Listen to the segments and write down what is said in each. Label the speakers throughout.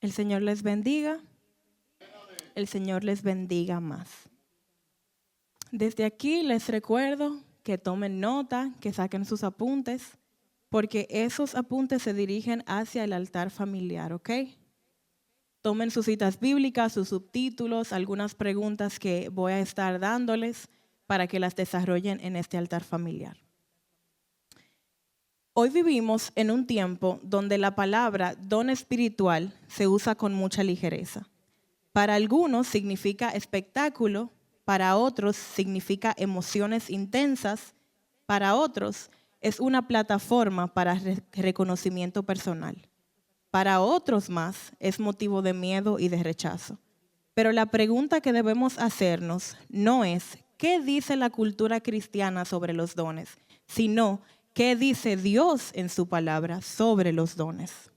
Speaker 1: El Señor les bendiga. El Señor les bendiga más. Desde aquí les recuerdo que tomen nota, que saquen sus apuntes, porque esos apuntes se dirigen hacia el altar familiar, ¿ok? Tomen sus citas bíblicas, sus subtítulos, algunas preguntas que voy a estar dándoles para que las desarrollen en este altar familiar. Hoy vivimos en un tiempo donde la palabra don espiritual se usa con mucha ligereza. Para algunos significa espectáculo, para otros significa emociones intensas, para otros es una plataforma para reconocimiento personal. Para otros más es motivo de miedo y de rechazo. Pero la pregunta que debemos hacernos no es ¿qué dice la cultura cristiana sobre los dones?, sino ¿qué dice Dios en su palabra sobre los dones?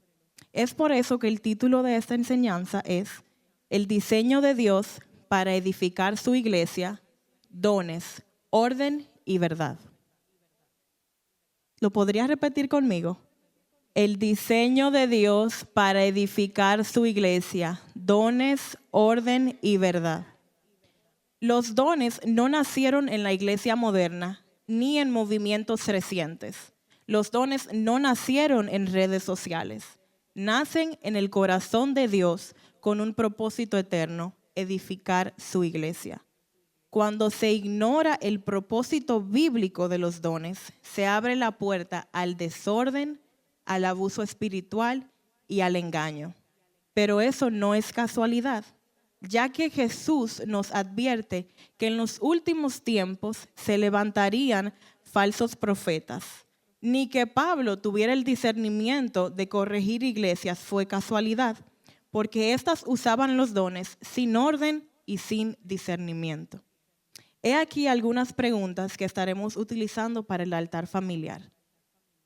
Speaker 1: Es por eso que el título de esta enseñanza es El diseño de Dios para edificar su iglesia, dones, orden y verdad. ¿Lo podría repetir conmigo? El diseño de Dios para edificar su iglesia, dones, orden y verdad. Los dones no nacieron en la iglesia moderna ni en movimientos recientes. Los dones no nacieron en redes sociales. Nacen en el corazón de Dios con un propósito eterno, edificar su iglesia. Cuando se ignora el propósito bíblico de los dones, se abre la puerta al desorden, al abuso espiritual y al engaño. Pero eso no es casualidad, ya que Jesús nos advierte que en los últimos tiempos se levantarían falsos profetas. Ni que Pablo tuviera el discernimiento de corregir iglesias fue casualidad, porque éstas usaban los dones sin orden y sin discernimiento. He aquí algunas preguntas que estaremos utilizando para el altar familiar.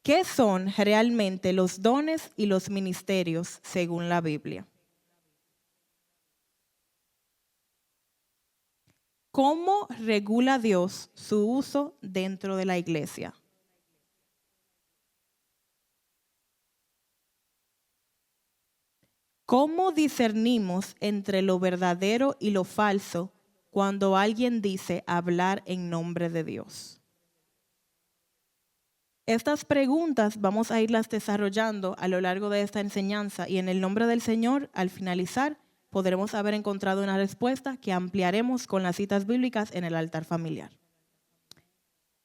Speaker 1: ¿Qué son realmente los dones y los ministerios según la Biblia? ¿Cómo regula Dios su uso dentro de la iglesia? ¿Cómo discernimos entre lo verdadero y lo falso cuando alguien dice hablar en nombre de Dios? Estas preguntas vamos a irlas desarrollando a lo largo de esta enseñanza y en el nombre del Señor, al finalizar, podremos haber encontrado una respuesta que ampliaremos con las citas bíblicas en el altar familiar.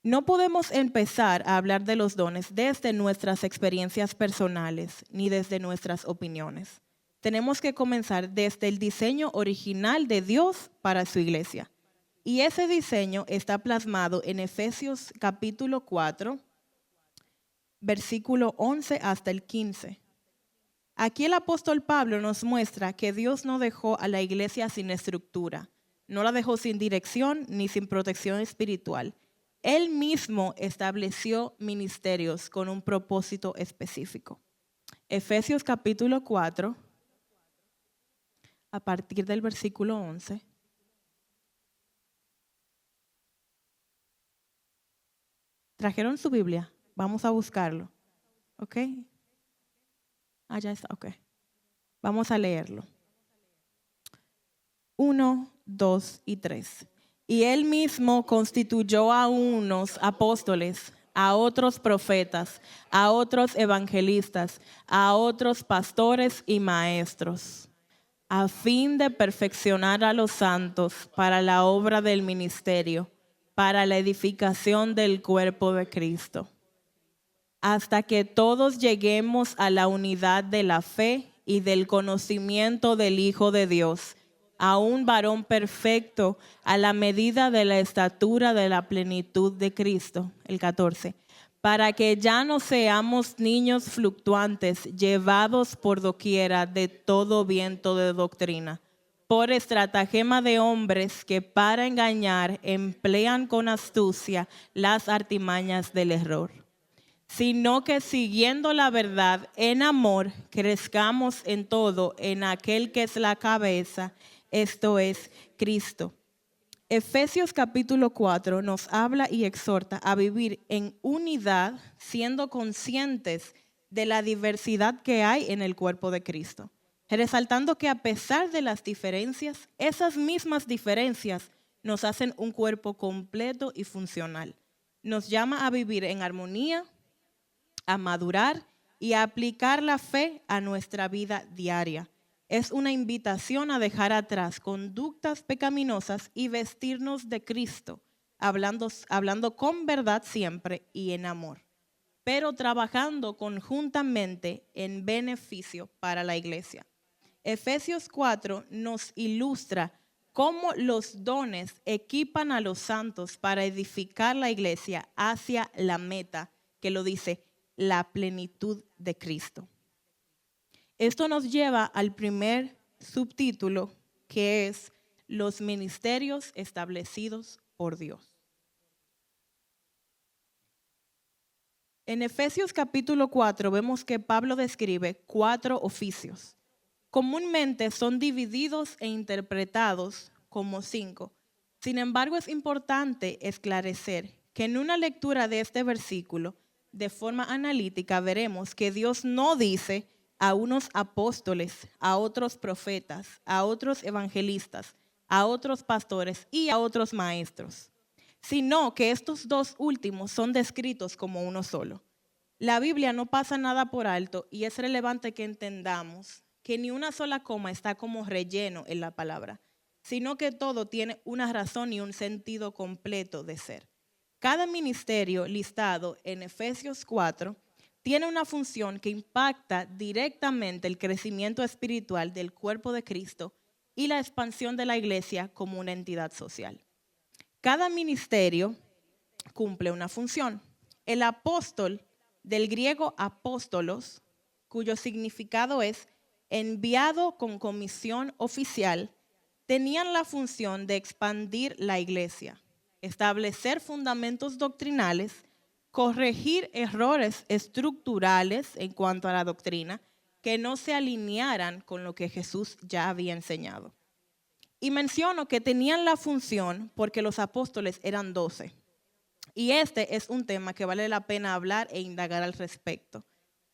Speaker 1: No podemos empezar a hablar de los dones desde nuestras experiencias personales ni desde nuestras opiniones. Tenemos que comenzar desde el diseño original de Dios para su iglesia. Y ese diseño está plasmado en Efesios capítulo 4, versículo 11 hasta el 15. Aquí el apóstol Pablo nos muestra que Dios no dejó a la iglesia sin estructura, no la dejó sin dirección ni sin protección espiritual. Él mismo estableció ministerios con un propósito específico. Efesios capítulo 4, a partir del versículo 11. ¿Trajeron su Biblia? Vamos a buscarlo. ¿Ok? Ya está, ok. Vamos a leerlo. 1, 2 y 3. Y él mismo constituyó a unos apóstoles, a otros profetas, a otros evangelistas, a otros pastores y maestros, a fin de perfeccionar a los santos para la obra del ministerio, para la edificación del cuerpo de Cristo, hasta que todos lleguemos a la unidad de la fe y del conocimiento del Hijo de Dios, a un varón perfecto a la medida de la estatura de la plenitud de Cristo. El 14. Para que ya no seamos niños fluctuantes, llevados por doquiera de todo viento de doctrina, por estratagema de hombres que para engañar emplean con astucia las artimañas del error, sino que siguiendo la verdad en amor, crezcamos en todo en aquel que es la cabeza, esto es Cristo. Efesios capítulo 4 nos habla y exhorta a vivir en unidad, siendo conscientes de la diversidad que hay en el cuerpo de Cristo. resaltando que a pesar de las diferencias, esas mismas diferencias nos hacen un cuerpo completo y funcional. Nos llama a vivir en armonía, a madurar y a aplicar la fe a nuestra vida diaria. Es una invitación a dejar atrás conductas pecaminosas y vestirnos de Cristo, hablando con verdad siempre y en amor, pero trabajando conjuntamente en beneficio para la iglesia. Efesios 4 nos ilustra cómo los dones equipan a los santos para edificar la iglesia hacia la meta, que lo dice, la plenitud de Cristo. Esto nos lleva al primer subtítulo, que es los ministerios establecidos por Dios. En Efesios capítulo 4 vemos que Pablo describe 4 oficios. Comúnmente son divididos e interpretados como 5. Sin embargo, es importante esclarecer que en una lectura de este versículo, de forma analítica, veremos que Dios no dice a unos apóstoles, a otros profetas, a otros evangelistas, a otros pastores y a otros maestros, sino que estos dos últimos son descritos como uno solo. La Biblia no pasa nada por alto y es relevante que entendamos que ni una sola coma está como relleno en la palabra, sino que todo tiene una razón y un sentido completo de ser. Cada ministerio listado en Efesios 4 tiene una función que impacta directamente el crecimiento espiritual del cuerpo de Cristo y la expansión de la iglesia como una entidad social. Cada ministerio cumple una función. El apóstol, del griego apóstolos, cuyo significado es enviado con comisión oficial, tenían la función de expandir la iglesia, establecer fundamentos doctrinales, corregir errores estructurales en cuanto a la doctrina que no se alinearan con lo que Jesús ya había enseñado. Y menciono que tenían la función porque los apóstoles eran 12. Y este es un tema que vale la pena hablar e indagar al respecto.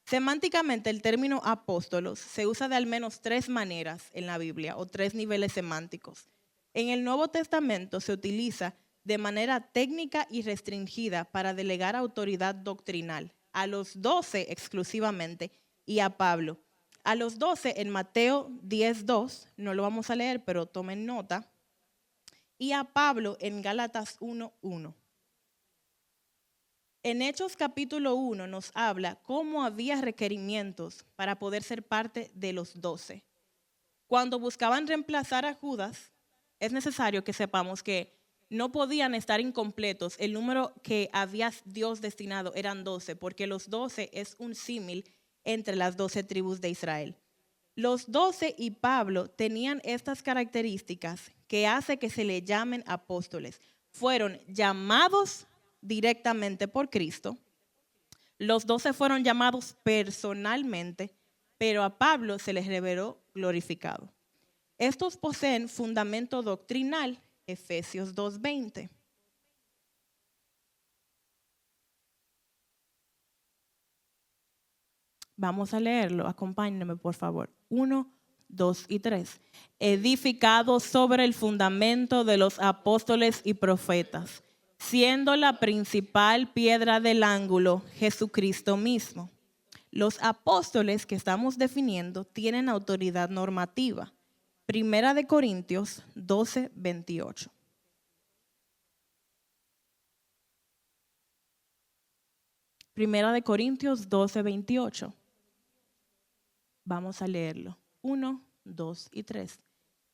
Speaker 1: Semánticamente, el término apóstolos se usa de al menos 3 maneras en la Biblia o 3 niveles semánticos. En el Nuevo Testamento se utiliza de manera técnica y restringida para delegar autoridad doctrinal a los 12 exclusivamente y a Pablo. A los 12 en Mateo 10:2, no lo vamos a leer, pero tomen nota, y a Pablo en Gálatas 1:1. En Hechos capítulo 1 nos habla cómo había requerimientos para poder ser parte de los 12. Cuando buscaban reemplazar a Judas, es necesario que sepamos que no podían estar incompletos. El número que había Dios destinado eran 12, porque los 12 es un símil entre las 12 tribus de Israel. Los 12 y Pablo tenían estas características que hace que se le llamen apóstoles. Fueron llamados directamente por Cristo. Los 12 fueron llamados personalmente, pero a Pablo se les reveló glorificado. Estos poseen fundamento doctrinal, Efesios 2:20. Vamos a leerlo, acompáñenme por favor. 1, 2 y 3. Edificado sobre el fundamento de los apóstoles y profetas, siendo la principal piedra del ángulo Jesucristo mismo. Los apóstoles que estamos definiendo tienen autoridad normativa. Primera de Corintios 12:28. Primera de Corintios 12:28. Vamos a leerlo. 1, 2 y 3.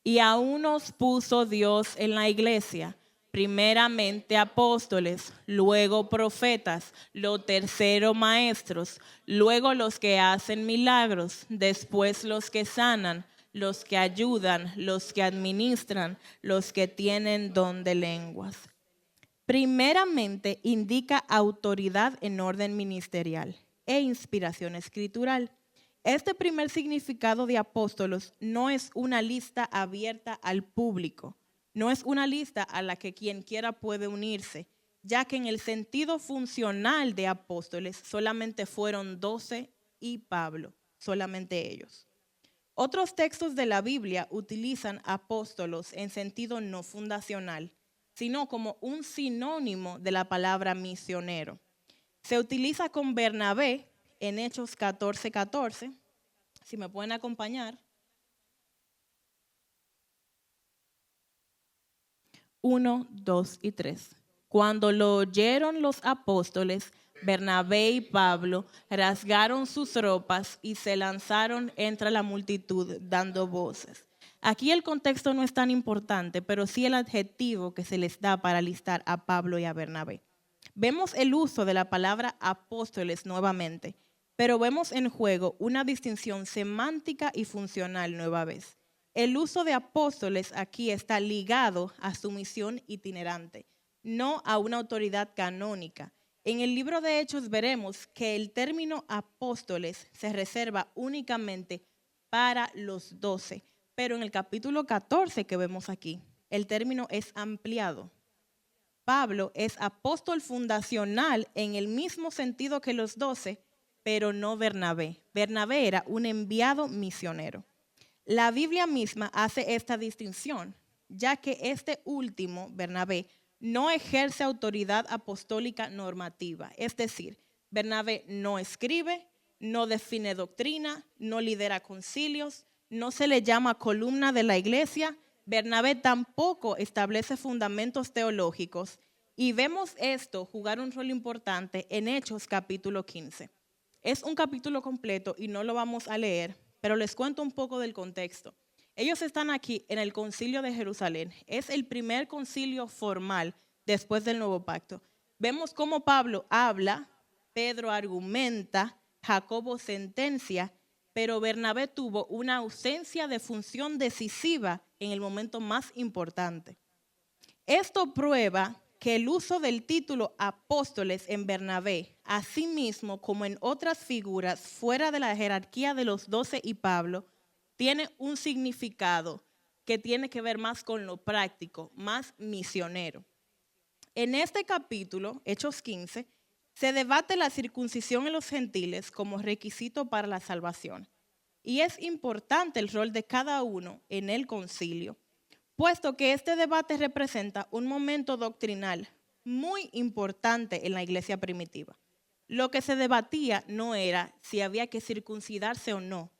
Speaker 1: Y aún nos puso Dios en la iglesia, primeramente apóstoles, luego profetas, lo tercero maestros, luego los que hacen milagros, después los que sanan, los que ayudan, los que administran, los que tienen don de lenguas. Primeramente indica autoridad en orden ministerial e inspiración escritural. Este primer significado de apóstolos no es una lista abierta al público, no es una lista a la que quien quiera puede unirse, ya que en el sentido funcional de apóstoles solamente fueron 12 y Pablo, solamente ellos. Otros textos de la Biblia utilizan apóstolos en sentido no fundacional, sino como un sinónimo de la palabra misionero. Se utiliza con Bernabé en Hechos 14:14. Si me pueden acompañar. 1, 2 y 3. Cuando lo oyeron los apóstoles, Bernabé y Pablo rasgaron sus ropas y se lanzaron entre la multitud dando voces. Aquí el contexto no es tan importante, pero sí el adjetivo que se les da para listar a Pablo y a Bernabé. Vemos el uso de la palabra apóstoles nuevamente, pero vemos en juego una distinción semántica y funcional nueva vez. El uso de apóstoles aquí está ligado a su misión itinerante, no a una autoridad canónica. En el libro de Hechos veremos que el término apóstoles se reserva únicamente para los 12, pero en el capítulo 14 que vemos aquí, el término es ampliado. Pablo es apóstol fundacional en el mismo sentido que los 12, pero no Bernabé. Bernabé era un enviado misionero. La Biblia misma hace esta distinción, ya que este último, Bernabé, no ejerce autoridad apostólica normativa. Es decir, Bernabé no escribe, no define doctrina, no lidera concilios, no se le llama columna de la iglesia. Bernabé tampoco establece fundamentos teológicos. Y vemos esto jugar un rol importante en Hechos capítulo 15. Es un capítulo completo y no lo vamos a leer, pero les cuento un poco del contexto. Ellos están aquí en el concilio de Jerusalén. Es el primer concilio formal después del nuevo pacto. Vemos cómo Pablo habla, Pedro argumenta, Jacobo sentencia, pero Bernabé tuvo una ausencia de función decisiva en el momento más importante. Esto prueba que el uso del título apóstoles en Bernabé, así mismo como en otras figuras fuera de la jerarquía de los 12 y Pablo, tiene un significado que tiene que ver más con lo práctico, más misionero. En este capítulo, Hechos 15, se debate la circuncisión en los gentiles como requisito para la salvación. Y es importante el rol de cada uno en el concilio, puesto que este debate representa un momento doctrinal muy importante en la iglesia primitiva. Lo que se debatía no era si había que circuncidarse o no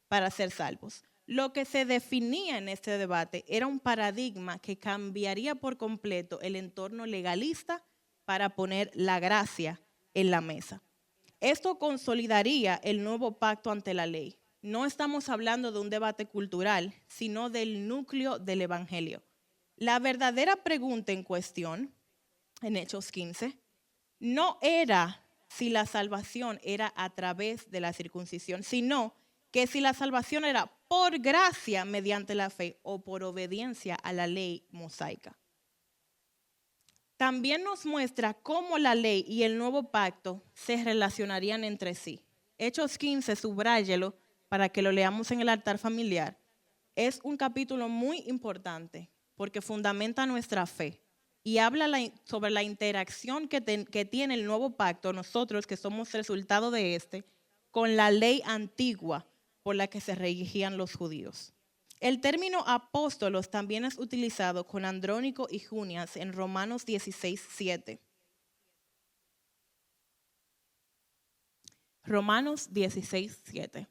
Speaker 1: para ser salvos. Lo que se definía en este debate era un paradigma que cambiaría por completo el entorno legalista para poner la gracia en la mesa. Esto consolidaría el nuevo pacto ante la ley. No estamos hablando de un debate cultural, sino del núcleo del evangelio. La verdadera pregunta en cuestión, en Hechos 15, no era si la salvación era a través de la circuncisión, sino que si la salvación era por gracia mediante la fe o por obediencia a la ley mosaica. También nos muestra cómo la ley y el nuevo pacto se relacionarían entre sí. Hechos 15, subráyelo para que lo leamos en el altar familiar. Es un capítulo muy importante porque fundamenta nuestra fe y habla sobre la interacción que tiene el nuevo pacto, nosotros que somos resultado de este, con la ley antigua por la que se regían los judíos. El término apóstolos también es utilizado con Andrónico y Junias en Romanos 16:7. Romanos 16:7.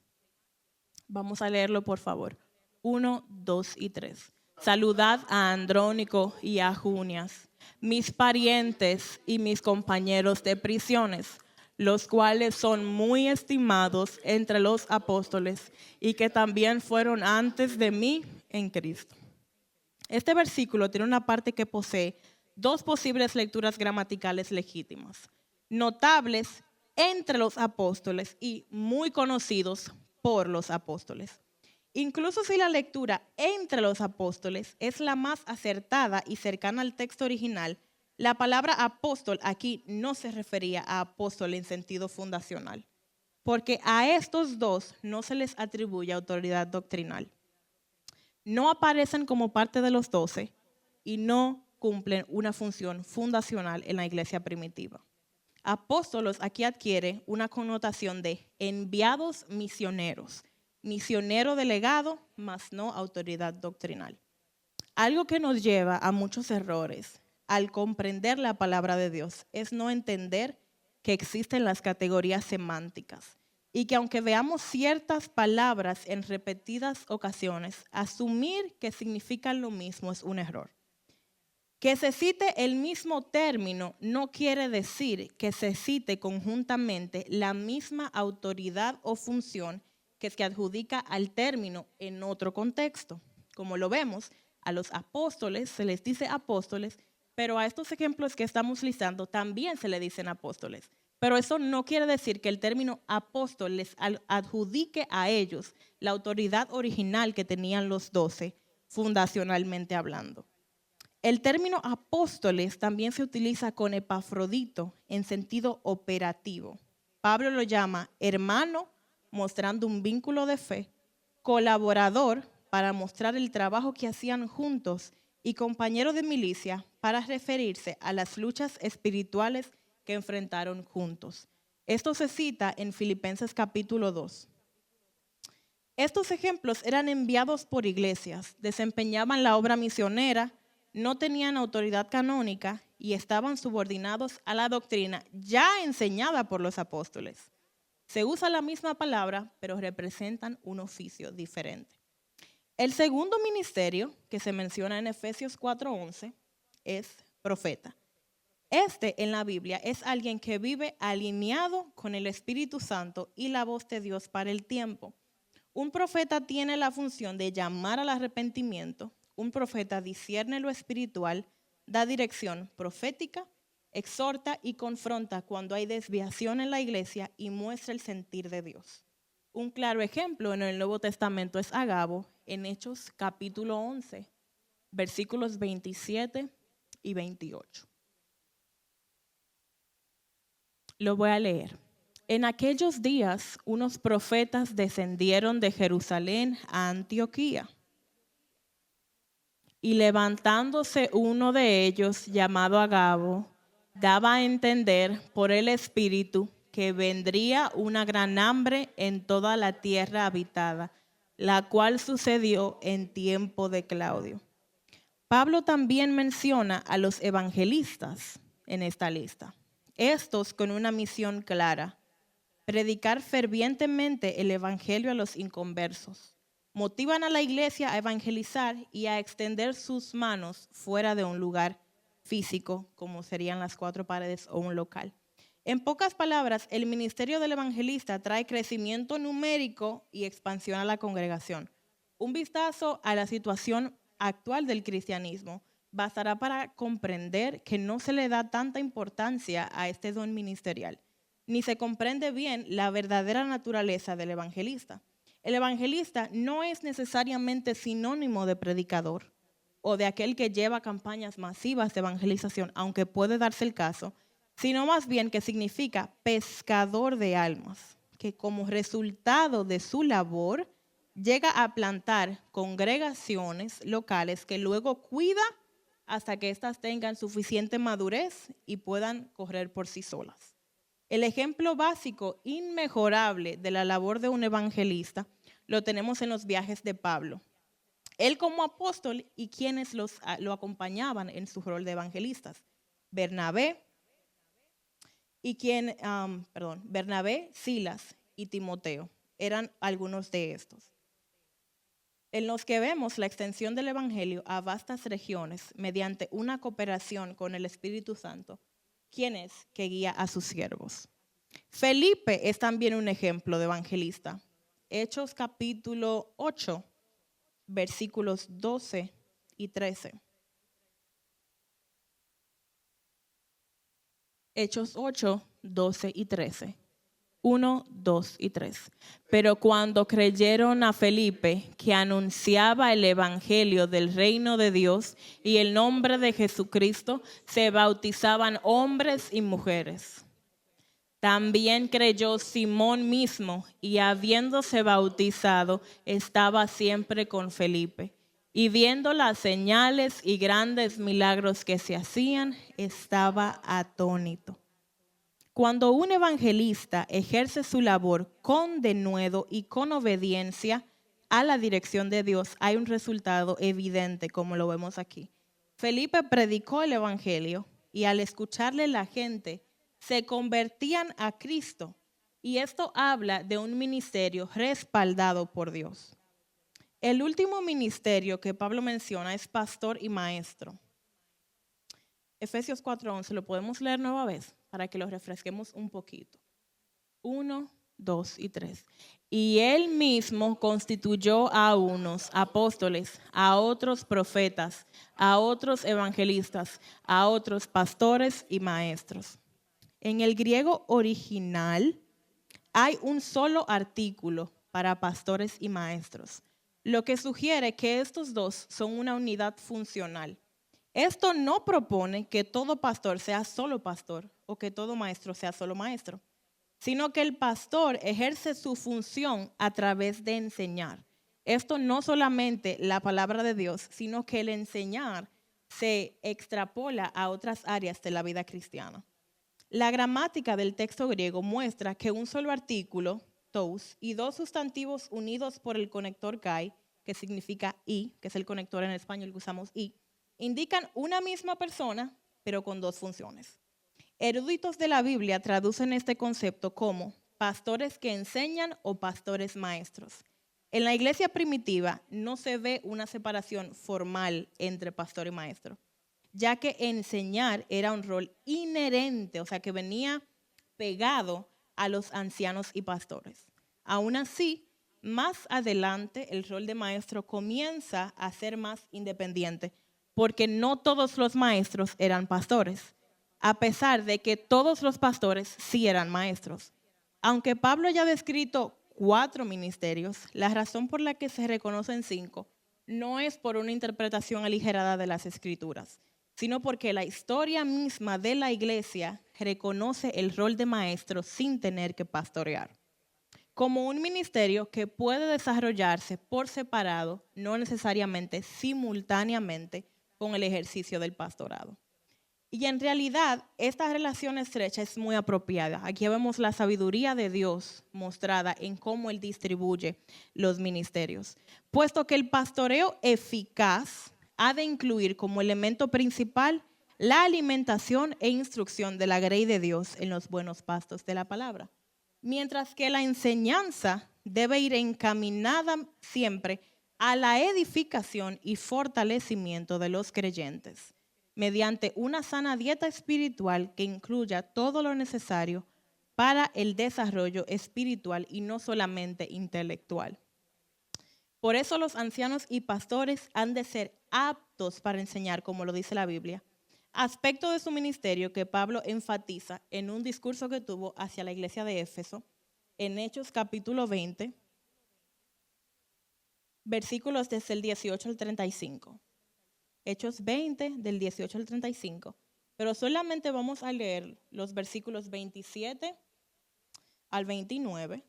Speaker 1: Vamos a leerlo, por favor. 1, 2 y 3. Saludad a Andrónico y a Junias, mis parientes y mis compañeros de prisiones, los cuales son muy estimados entre los apóstoles y que también fueron antes de mí en Cristo. Este versículo tiene una parte que posee dos posibles lecturas gramaticales legítimas, notables entre los apóstoles y muy conocidos por los apóstoles. Incluso si la lectura entre los apóstoles es la más acertada y cercana al texto original, la palabra apóstol aquí no se refería a apóstol en sentido fundacional, porque a estos dos no se les atribuye autoridad doctrinal. No aparecen como parte de los 12 y no cumplen una función fundacional en la iglesia primitiva. Apóstolos aquí adquiere una connotación de enviados misioneros, misionero delegado, mas no autoridad doctrinal. Algo que nos lleva a muchos errores al comprender la palabra de Dios es no entender que existen las categorías semánticas y que aunque veamos ciertas palabras en repetidas ocasiones, asumir que significan lo mismo es un error. Que se cite el mismo término no quiere decir que se cite conjuntamente la misma autoridad o función que se adjudica al término en otro contexto. Como lo vemos, a los apóstoles se les dice apóstoles, pero a estos ejemplos que estamos listando también se le dicen apóstoles. Pero eso no quiere decir que el término apóstol les adjudique a ellos la autoridad original que tenían los 12, fundacionalmente hablando. El término apóstoles también se utiliza con Epafrodito en sentido operativo. Pablo lo llama hermano, mostrando un vínculo de fe, colaborador para mostrar el trabajo que hacían juntos y compañero de milicia para referirse a las luchas espirituales que enfrentaron juntos. Esto se cita en Filipenses capítulo 2. Estos ejemplos eran enviados por iglesias, desempeñaban la obra misionera, no tenían autoridad canónica y estaban subordinados a la doctrina ya enseñada por los apóstoles. Se usa la misma palabra, pero representan un oficio diferente. El segundo ministerio que se menciona en Efesios 4:11 es profeta. Este en la Biblia es alguien que vive alineado con el Espíritu Santo y la voz de Dios para el tiempo. Un profeta tiene la función de llamar al arrepentimiento. Un profeta discierne lo espiritual, da dirección profética, exhorta y confronta cuando hay desviación en la iglesia y muestra el sentir de Dios. Un claro ejemplo en el Nuevo Testamento es Agabo en Hechos capítulo 11, versículos 27 y 28. Lo voy a leer. En aquellos días, unos profetas descendieron de Jerusalén a Antioquía. Y levantándose uno de ellos, llamado Agabo, daba a entender por el Espíritu que vendría una gran hambre en toda la tierra habitada, la cual sucedió en tiempo de Claudio. Pablo también menciona a los evangelistas en esta lista. Estos con una misión clara: predicar fervientemente el evangelio a los inconversos. Motivan a la iglesia a evangelizar y a extender sus manos fuera de un lugar físico, como serían las 4 paredes o un local. En pocas palabras, el ministerio del evangelista trae crecimiento numérico y expansión a la congregación. Un vistazo a la situación actual del cristianismo bastará para comprender que no se le da tanta importancia a este don ministerial, ni se comprende bien la verdadera naturaleza del evangelista. El evangelista no es necesariamente sinónimo de predicador o de aquel que lleva campañas masivas de evangelización, aunque puede darse el caso, sino más bien que significa pescador de almas, que como resultado de su labor llega a plantar congregaciones locales que luego cuida hasta que éstas tengan suficiente madurez y puedan correr por sí solas. El ejemplo básico, inmejorable de la labor de un evangelista lo tenemos en los viajes de Pablo. Él como apóstol y quienes lo acompañaban en su rol de evangelistas. Bernabé, Silas y Timoteo eran algunos de estos. En los que vemos la extensión del evangelio a vastas regiones mediante una cooperación con el Espíritu Santo, quien es que guía a sus siervos. Felipe es también un ejemplo de evangelista. Hechos capítulo 8, versículos 12 y 13. Hechos 8, 12 y 13. 1, 2 y 3. Pero cuando creyeron a Felipe, que anunciaba el evangelio del reino de Dios y el nombre de Jesucristo, se bautizaban hombres y mujeres. También creyó Simón mismo y habiéndose bautizado estaba siempre con Felipe. Y viendo las señales y grandes milagros que se hacían, estaba atónito. Cuando un evangelista ejerce su labor con denuedo y con obediencia a la dirección de Dios, hay un resultado evidente, como lo vemos aquí. Felipe predicó el evangelio y al escucharle la gente se convertían a Cristo. Y esto habla de un ministerio respaldado por Dios. El último ministerio que Pablo menciona es pastor y maestro. Efesios 4:11, lo podemos leer nueva vez para que lo refresquemos un poquito. 1, 2 y 3. Y él mismo constituyó a unos apóstoles, a otros profetas, a otros evangelistas, a otros pastores y maestros. En el griego original hay un solo artículo para pastores y maestros, lo que sugiere que estos dos son una unidad funcional. Esto no propone que todo pastor sea solo pastor o que todo maestro sea solo maestro, sino que el pastor ejerce su función a través de enseñar. Esto no solamente la palabra de Dios, sino que el enseñar se extrapola a otras áreas de la vida cristiana. La gramática del texto griego muestra que un solo artículo, tous, y dos sustantivos unidos por el conector kai, que significa y, que es el conector en español que usamos y, indican una misma persona, pero con dos funciones. Eruditos de la Biblia traducen este concepto como pastores que enseñan o pastores maestros. En la iglesia primitiva no se ve una separación formal entre pastor y maestro, ya que enseñar era un rol inherente, o sea, que venía pegado a los ancianos y pastores. Aún así, más adelante el rol de maestro comienza a ser más independiente, porque no todos los maestros eran pastores, a pesar de que todos los pastores sí eran maestros. Aunque Pablo ya ha descrito 4 ministerios, la razón por la que se reconocen 5 no es por una interpretación aligerada de las Escrituras, sino porque la historia misma de la iglesia reconoce el rol de maestro sin tener que pastorear, como un ministerio que puede desarrollarse por separado, no necesariamente simultáneamente con el ejercicio del pastorado. Y en realidad, esta relación estrecha es muy apropiada. Aquí vemos la sabiduría de Dios mostrada en cómo Él distribuye los ministerios, puesto que el pastoreo eficaz ha de incluir como elemento principal la alimentación e instrucción de la grey de Dios en los buenos pastos de la palabra, mientras que la enseñanza debe ir encaminada siempre a la edificación y fortalecimiento de los creyentes, mediante una sana dieta espiritual que incluya todo lo necesario para el desarrollo espiritual y no solamente intelectual. Por eso los ancianos y pastores han de ser aptos para enseñar, como lo dice la Biblia, aspecto de su ministerio que Pablo enfatiza en un discurso que tuvo hacia la iglesia de Éfeso, en Hechos capítulo 20, versículos desde el 18 al 35. Hechos 20, del 18 al 35. Pero solamente vamos a leer los versículos 27 al 29.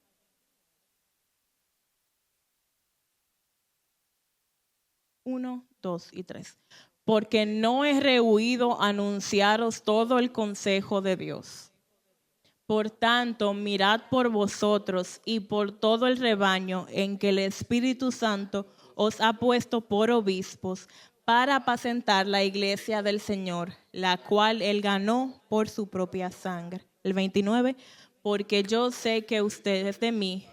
Speaker 1: Uno, 2 y 3. Porque no he rehuido anunciaros todo el consejo de Dios. Por tanto, mirad por vosotros y por todo el rebaño en que el Espíritu Santo os ha puesto por obispos para apacentar la iglesia del Señor, la cual Él ganó por su propia sangre. El 29, porque yo sé que ustedes de mí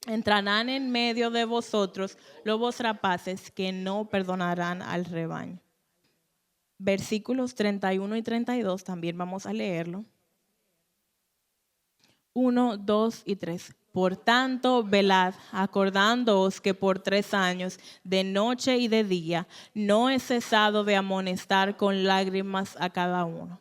Speaker 1: entrarán en medio de vosotros lobos rapaces que no perdonarán al rebaño. Versículos 31 y 32 también vamos a leerlo. 1, 2 y 3. Por tanto, velad, acordándoos que por 3 años, de noche y de día, no he cesado de amonestar con lágrimas a cada uno.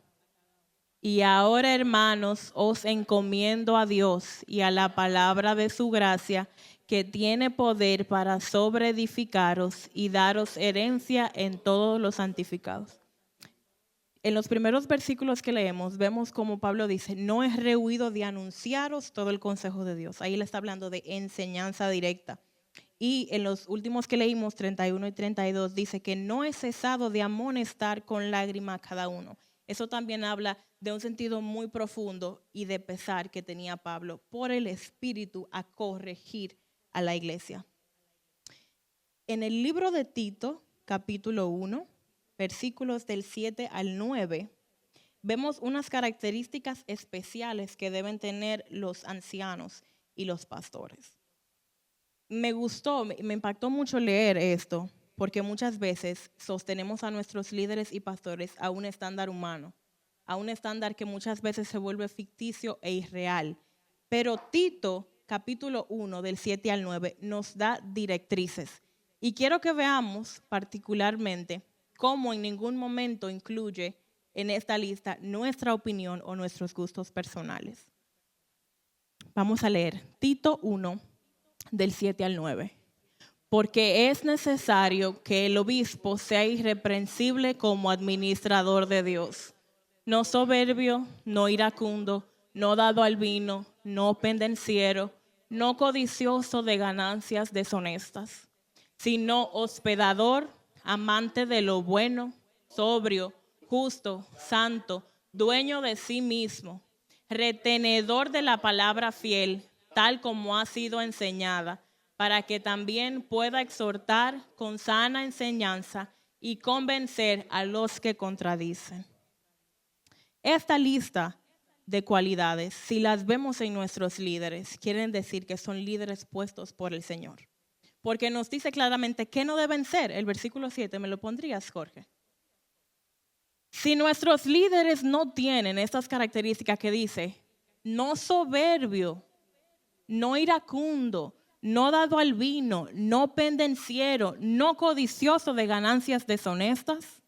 Speaker 1: Y ahora, hermanos, os encomiendo a Dios y a la palabra de su gracia, que tiene poder para sobreedificaros y daros herencia en todos los santificados. En los primeros versículos que leemos, vemos como Pablo dice, no he rehuido de anunciaros todo el consejo de Dios. Ahí le está hablando de enseñanza directa. Y en los últimos que leímos, 31 y 32, dice que no he cesado de amonestar con lágrimas a cada uno. Eso también habla de un sentido muy profundo y de pesar que tenía Pablo por el Espíritu a corregir a la iglesia. En el libro de Tito, capítulo 1, versículos del 7 al 9, vemos unas características especiales que deben tener los ancianos y los pastores. Me gustó, me impactó mucho leer esto, porque muchas veces sostenemos a nuestros líderes y pastores a un estándar humano, a un estándar que muchas veces se vuelve ficticio e irreal. Pero Tito, capítulo 1, del 7 al 9, nos da directrices. Y quiero que veamos particularmente cómo en ningún momento incluye en esta lista nuestra opinión o nuestros gustos personales. Vamos a leer Tito 1, del 7 al 9. Porque es necesario que el obispo sea irreprensible como administrador de Dios, no soberbio, no iracundo, no dado al vino, no pendenciero, no codicioso de ganancias deshonestas, sino hospedador, amante de lo bueno, sobrio, justo, santo, dueño de sí mismo, retenedor de la palabra fiel, tal como ha sido enseñada, para que también pueda exhortar con sana enseñanza y convencer a los que contradicen. Esta lista de cualidades, si las vemos en nuestros líderes, quieren decir que son líderes puestos por el Señor. Porque nos dice claramente qué no deben ser. El versículo 7, ¿me lo pondrías, Jorge? Si nuestros líderes no tienen estas características que dice, no soberbio, no iracundo, no dado al vino, no pendenciero, no codicioso de ganancias deshonestas,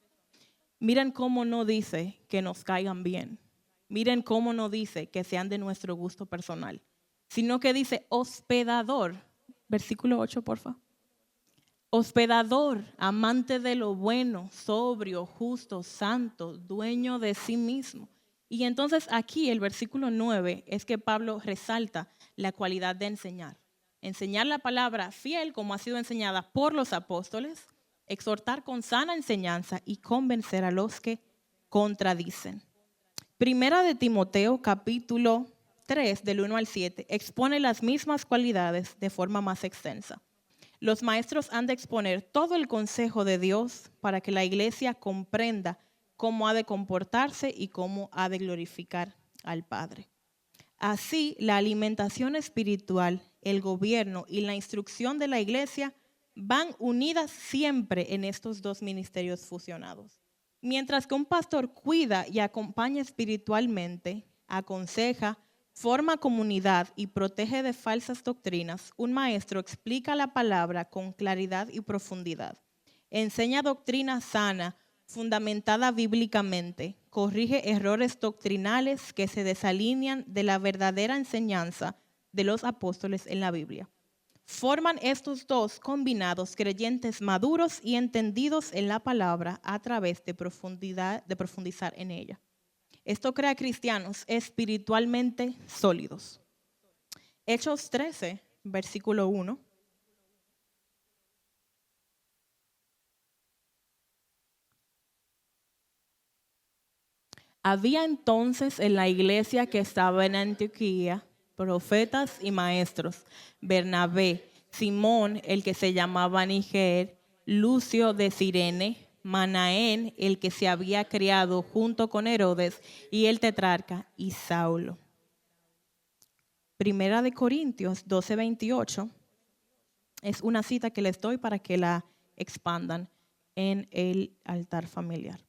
Speaker 1: miren cómo no dice que nos caigan bien. Miren cómo no dice que sean de nuestro gusto personal, sino que dice hospedador. Versículo 8, por favor. Hospedador, amante de lo bueno, sobrio, justo, santo, dueño de sí mismo. Y entonces aquí el versículo 9 es que Pablo resalta la cualidad de enseñar. Enseñar la palabra fiel como ha sido enseñada por los apóstoles, exhortar con sana enseñanza y convencer a los que contradicen. Primera de Timoteo, capítulo 3, del 1 al 7, expone las mismas cualidades de forma más extensa. Los maestros han de exponer todo el consejo de Dios para que la iglesia comprenda cómo ha de comportarse y cómo ha de glorificar al Padre. Así, la alimentación espiritual, el gobierno y la instrucción de la iglesia van unidas siempre en estos dos ministerios fusionados. Mientras que un pastor cuida y acompaña espiritualmente, aconseja, forma comunidad y protege de falsas doctrinas, un maestro explica la palabra con claridad y profundidad. Enseña doctrina sana, fundamentada bíblicamente, corrige errores doctrinales que se desalinean de la verdadera enseñanza de los apóstoles en la Biblia. Forman estos dos combinados creyentes maduros y entendidos en la palabra a través de profundizar en ella. Esto crea cristianos espiritualmente sólidos. Hechos 13, versículo 1. Había entonces en la iglesia que estaba en Antioquía profetas y maestros: Bernabé, Simón, el que se llamaba Niger, Lucio de Cirene, Manaén, el que se había criado junto con Herodes, y el tetrarca, y Saulo. Primera de Corintios 12:28 es una cita que les doy para que la expandan en el altar familiar.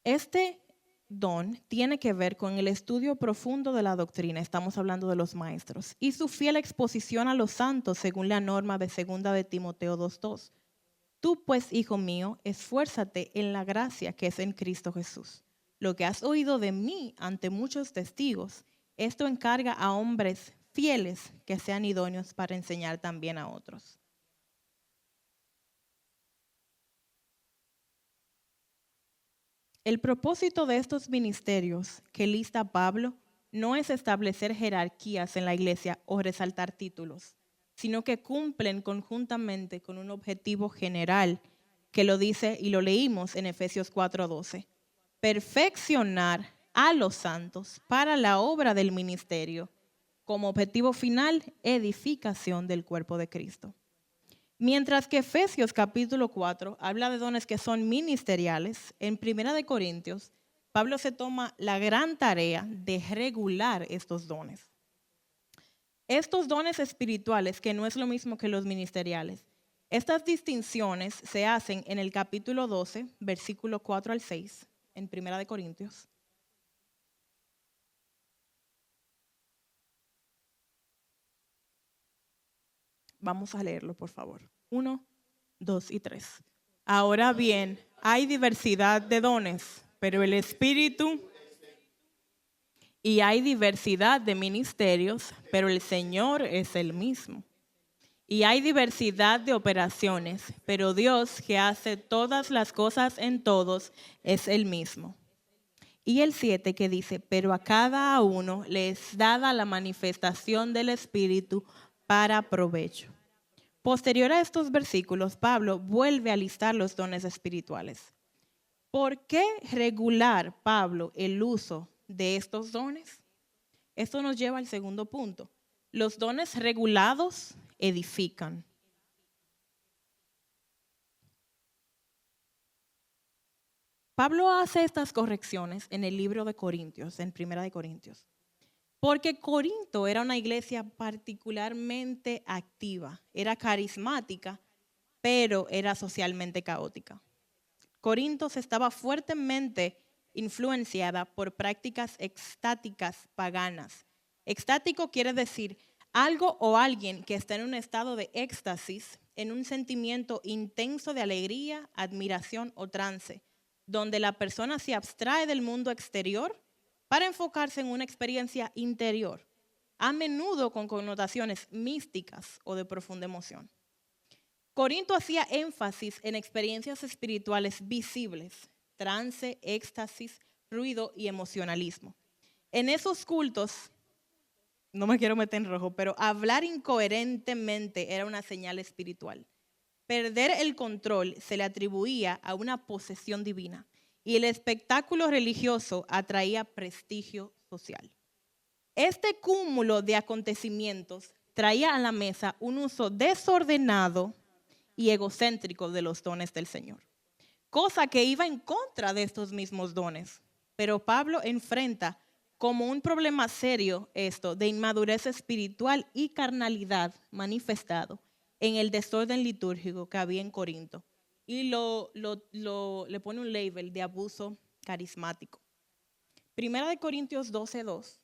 Speaker 1: Este don tiene que ver con el estudio profundo de la doctrina, estamos hablando de los maestros, y su fiel exposición a los santos según la norma de 2 de Timoteo 2:2. Tú pues, hijo mío, esfuérzate en la gracia que es en Cristo Jesús. Lo que has oído de mí ante muchos testigos, esto encarga a hombres fieles que sean idóneos para enseñar también a otros. El propósito de estos ministerios que lista Pablo no es establecer jerarquías en la iglesia o resaltar títulos, sino que cumplen conjuntamente con un objetivo general que lo dice y lo leímos en Efesios 4:12. perfeccionar a los santos para la obra del ministerio, como objetivo final, edificación del cuerpo de Cristo. Mientras que Efesios capítulo 4 habla de dones que son ministeriales, en 1 Corintios, Pablo se toma la gran tarea de regular estos dones. Estos dones espirituales, que no es lo mismo que los ministeriales, estas distinciones se hacen en el capítulo 12, versículo 4 al 6, en 1 Corintios. Vamos a leerlo, por favor. 1, 2 y 3. Ahora bien, hay diversidad de dones, pero el Espíritu, y hay diversidad de ministerios, pero el Señor es el mismo. Y hay diversidad de operaciones, pero Dios, que hace todas las cosas en todos, es el mismo. Y el 7 que dice, pero a cada uno le es dada la manifestación del Espíritu para provecho. Posterior a estos versículos, Pablo vuelve a listar los dones espirituales. ¿Por qué regular Pablo el uso de estos dones? Esto nos lleva al segundo punto. Los dones regulados edifican. Pablo hace estas correcciones en el libro de Corintios, en 1 Corintios, porque Corinto era una iglesia particularmente activa, era carismática, pero era socialmente caótica. Corinto estaba fuertemente influenciada por prácticas extáticas paganas. Extático quiere decir algo o alguien que está en un estado de éxtasis, en un sentimiento intenso de alegría, admiración o trance, donde la persona se abstrae del mundo exterior para enfocarse en una experiencia interior, a menudo con connotaciones místicas o de profunda emoción. Corinto hacía énfasis en experiencias espirituales visibles, trance, éxtasis, ruido y emocionalismo. En esos cultos, no me quiero meter en rojo, pero hablar incoherentemente era una señal espiritual. Perder el control se le atribuía a una posesión divina y el espectáculo religioso atraía prestigio social. Este cúmulo de acontecimientos traía a la mesa un uso desordenado y egocéntrico de los dones del Señor, cosa que iba en contra de estos mismos dones. Pero Pablo enfrenta como un problema serio esto de inmadurez espiritual y carnalidad manifestado en el desorden litúrgico que había en Corinto y le pone un label de abuso carismático. 1 Corintios 12:2.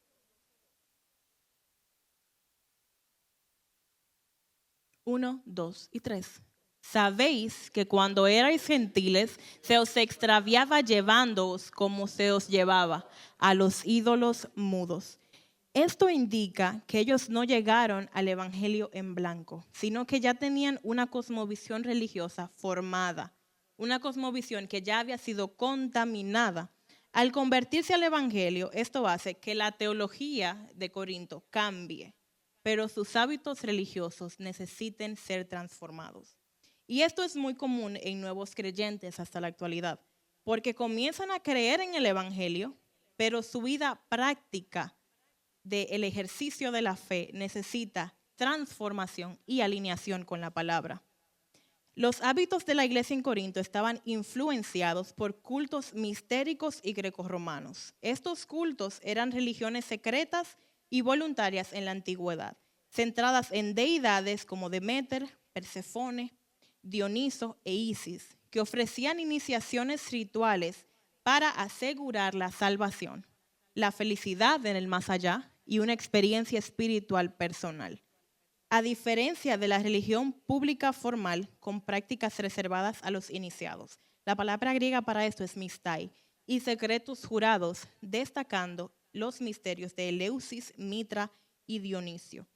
Speaker 1: 1, 2 y 3. Sabéis que cuando erais gentiles se os extraviaba llevándoos como se os llevaba a los ídolos mudos. Esto indica que ellos no llegaron al evangelio en blanco, sino que ya tenían una cosmovisión religiosa formada, una cosmovisión que ya había sido contaminada. Al convertirse al evangelio, esto hace que la teología de Corinto cambie, pero sus hábitos religiosos necesiten ser transformados. Y esto es muy común en nuevos creyentes hasta la actualidad, porque comienzan a creer en el evangelio, pero su vida práctica del ejercicio de la fe necesita transformación y alineación con la palabra. Los hábitos de la iglesia en Corinto estaban influenciados por cultos mistéricos y grecorromanos. Estos cultos eran religiones secretas y voluntarias en la antigüedad, centradas en deidades como Deméter, Persefone, Dioniso e Isis, que ofrecían iniciaciones rituales para asegurar la salvación, la felicidad en el más allá y una experiencia espiritual personal. A diferencia de la religión pública formal con prácticas reservadas a los iniciados. La palabra griega para esto es mistai, y secretos jurados, destacando los misterios de Eleusis, Mitra y Dionisio.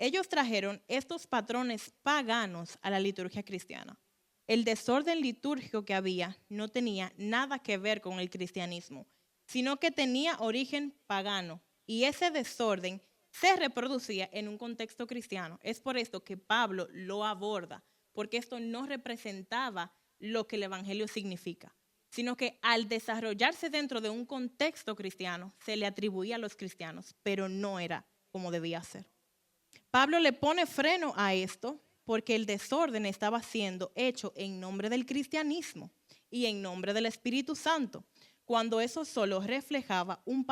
Speaker 1: Ellos trajeron estos patrones paganos a la liturgia cristiana. El desorden litúrgico que había no tenía nada que ver con el cristianismo, sino que tenía origen pagano, y ese desorden se reproducía en un contexto cristiano. Es por esto que Pablo lo aborda, porque esto no representaba lo que el evangelio significa. sino que al desarrollarse dentro de un contexto cristiano, se le atribuía a los cristianos, pero no era como debía ser. Pablo le pone freno a esto porque el desorden estaba siendo hecho en nombre del cristianismo y en nombre del Espíritu Santo, cuando eso solo reflejaba un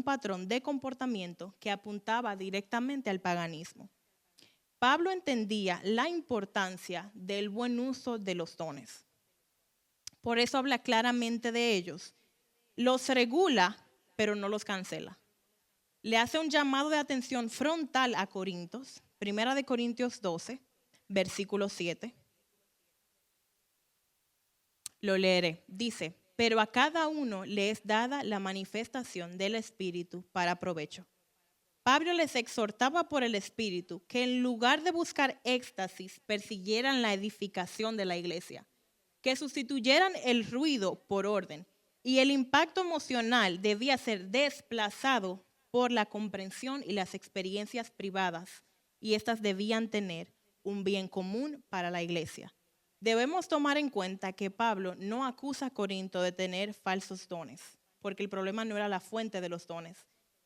Speaker 1: patrón de comportamiento que apuntaba directamente al paganismo. Pablo entendía la importancia del buen uso de los dones. Por eso habla claramente de ellos. Los regula, pero no los cancela. Le hace un llamado de atención frontal a Corintios, 1 Corintios 12, versículo 7. Lo leeré. Dice, pero a cada uno le es dada la manifestación del Espíritu para provecho. Pablo les exhortaba por el Espíritu que en lugar de buscar éxtasis, persiguieran la edificación de la iglesia, que sustituyeran el ruido por orden, y el impacto emocional debía ser desplazado por la comprensión y las experiencias privadas, y estas debían tener un bien común para la iglesia. Debemos tomar en cuenta que Pablo no acusa a Corinto de tener falsos dones, porque el problema no era la fuente de los dones.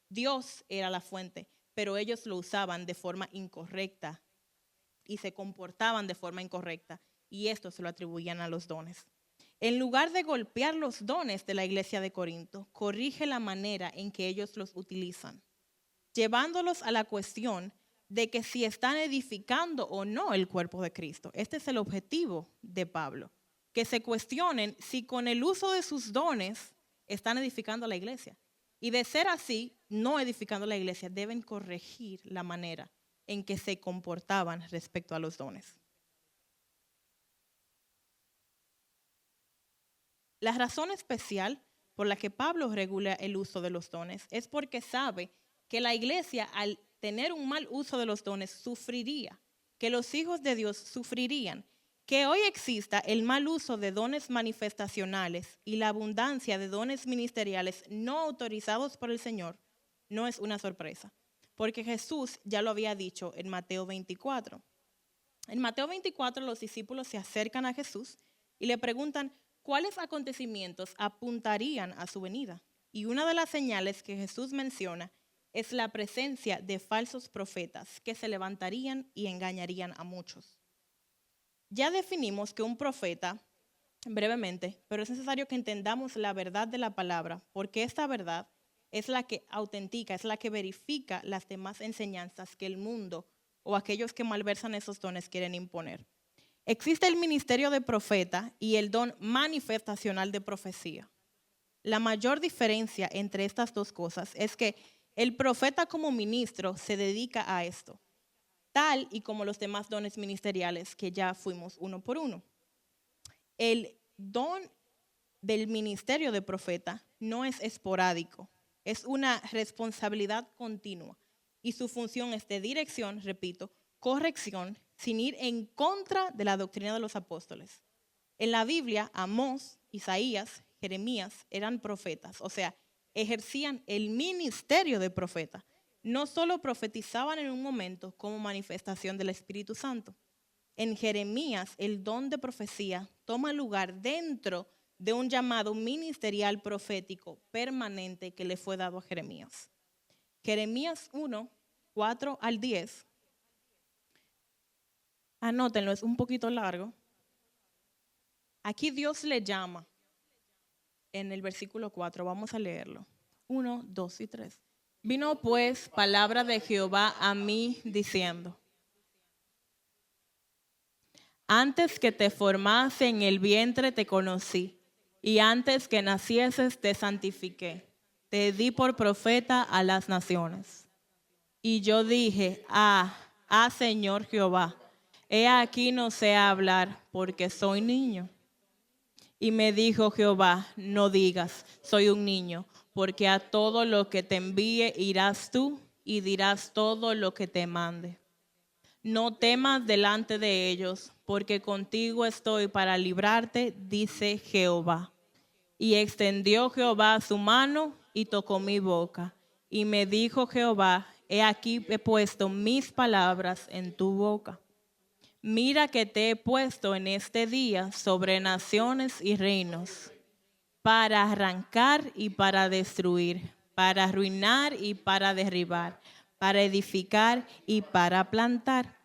Speaker 1: Dios era la fuente, pero ellos lo usaban de forma incorrecta y se comportaban de forma incorrecta, y esto se lo atribuían a los dones. En lugar de golpear los dones de la iglesia de Corinto, corrige la manera en que ellos los utilizan, llevándolos a la cuestión de que si están edificando o no el cuerpo de Cristo. Este es el objetivo de Pablo, que se cuestionen si con el uso de sus dones están edificando a la iglesia. Y de ser así, no edificando la iglesia, deben corregir la manera en que se comportaban respecto a los dones. La razón especial por la que Pablo regula el uso de los dones es porque sabe que la iglesia, al tener un mal uso de los dones, sufriría, que los hijos de Dios sufrirían. Que hoy exista el mal uso de dones manifestacionales y la abundancia de dones ministeriales no autorizados por el Señor no es una sorpresa, porque Jesús ya lo había dicho en Mateo 24. En Mateo 24 los discípulos se acercan a Jesús y le preguntan cuáles acontecimientos apuntarían a su venida. Y una de las señales que Jesús menciona es la presencia de falsos profetas que se levantarían y engañarían a muchos. Ya definimos que un profeta, brevemente, pero es necesario que entendamos la verdad de la palabra, porque esta verdad es la que autentica, es la que verifica las demás enseñanzas que el mundo o aquellos que malversan esos dones quieren imponer. Existe el ministerio de profeta y el don manifestacional de profecía. La mayor diferencia entre estas dos cosas es que el profeta como ministro se dedica a esto, tal y como los demás dones ministeriales que ya fuimos uno por uno. El don del ministerio de profeta no es esporádico, es una responsabilidad continua y su función es de dirección, repito, corrección, sin ir en contra de la doctrina de los apóstoles. En la Biblia, Amós, Isaías, Jeremías eran profetas, o sea, ejercían el ministerio de profeta. No solo profetizaban en un momento como manifestación del Espíritu Santo. En Jeremías, el don de profecía toma lugar dentro de un llamado ministerial profético permanente que le fue dado a Jeremías. Jeremías 1, 4 al 10. Anótenlo, es un poquito largo. Aquí Dios le llama en el versículo 4, vamos a leerlo. 1, 2 y 3. Vino pues palabra de Jehová a mí diciendo: antes que te formase en el vientre te conocí, y antes que nacieses te santifiqué. Te di por profeta a las naciones. Y yo dije, Señor Jehová, he aquí no sé hablar, porque soy niño. Y me dijo Jehová, no digas, soy un niño, porque a todo lo que te envíe irás tú y dirás todo lo que te mande. No temas delante de ellos, porque contigo estoy para librarte, dice Jehová. Y extendió Jehová su mano y tocó mi boca. Y me dijo Jehová, he aquí he puesto mis palabras en tu boca. Mira que te he puesto en este día sobre naciones y reinos, para arrancar y para destruir, para arruinar y para derribar, para edificar y para plantar.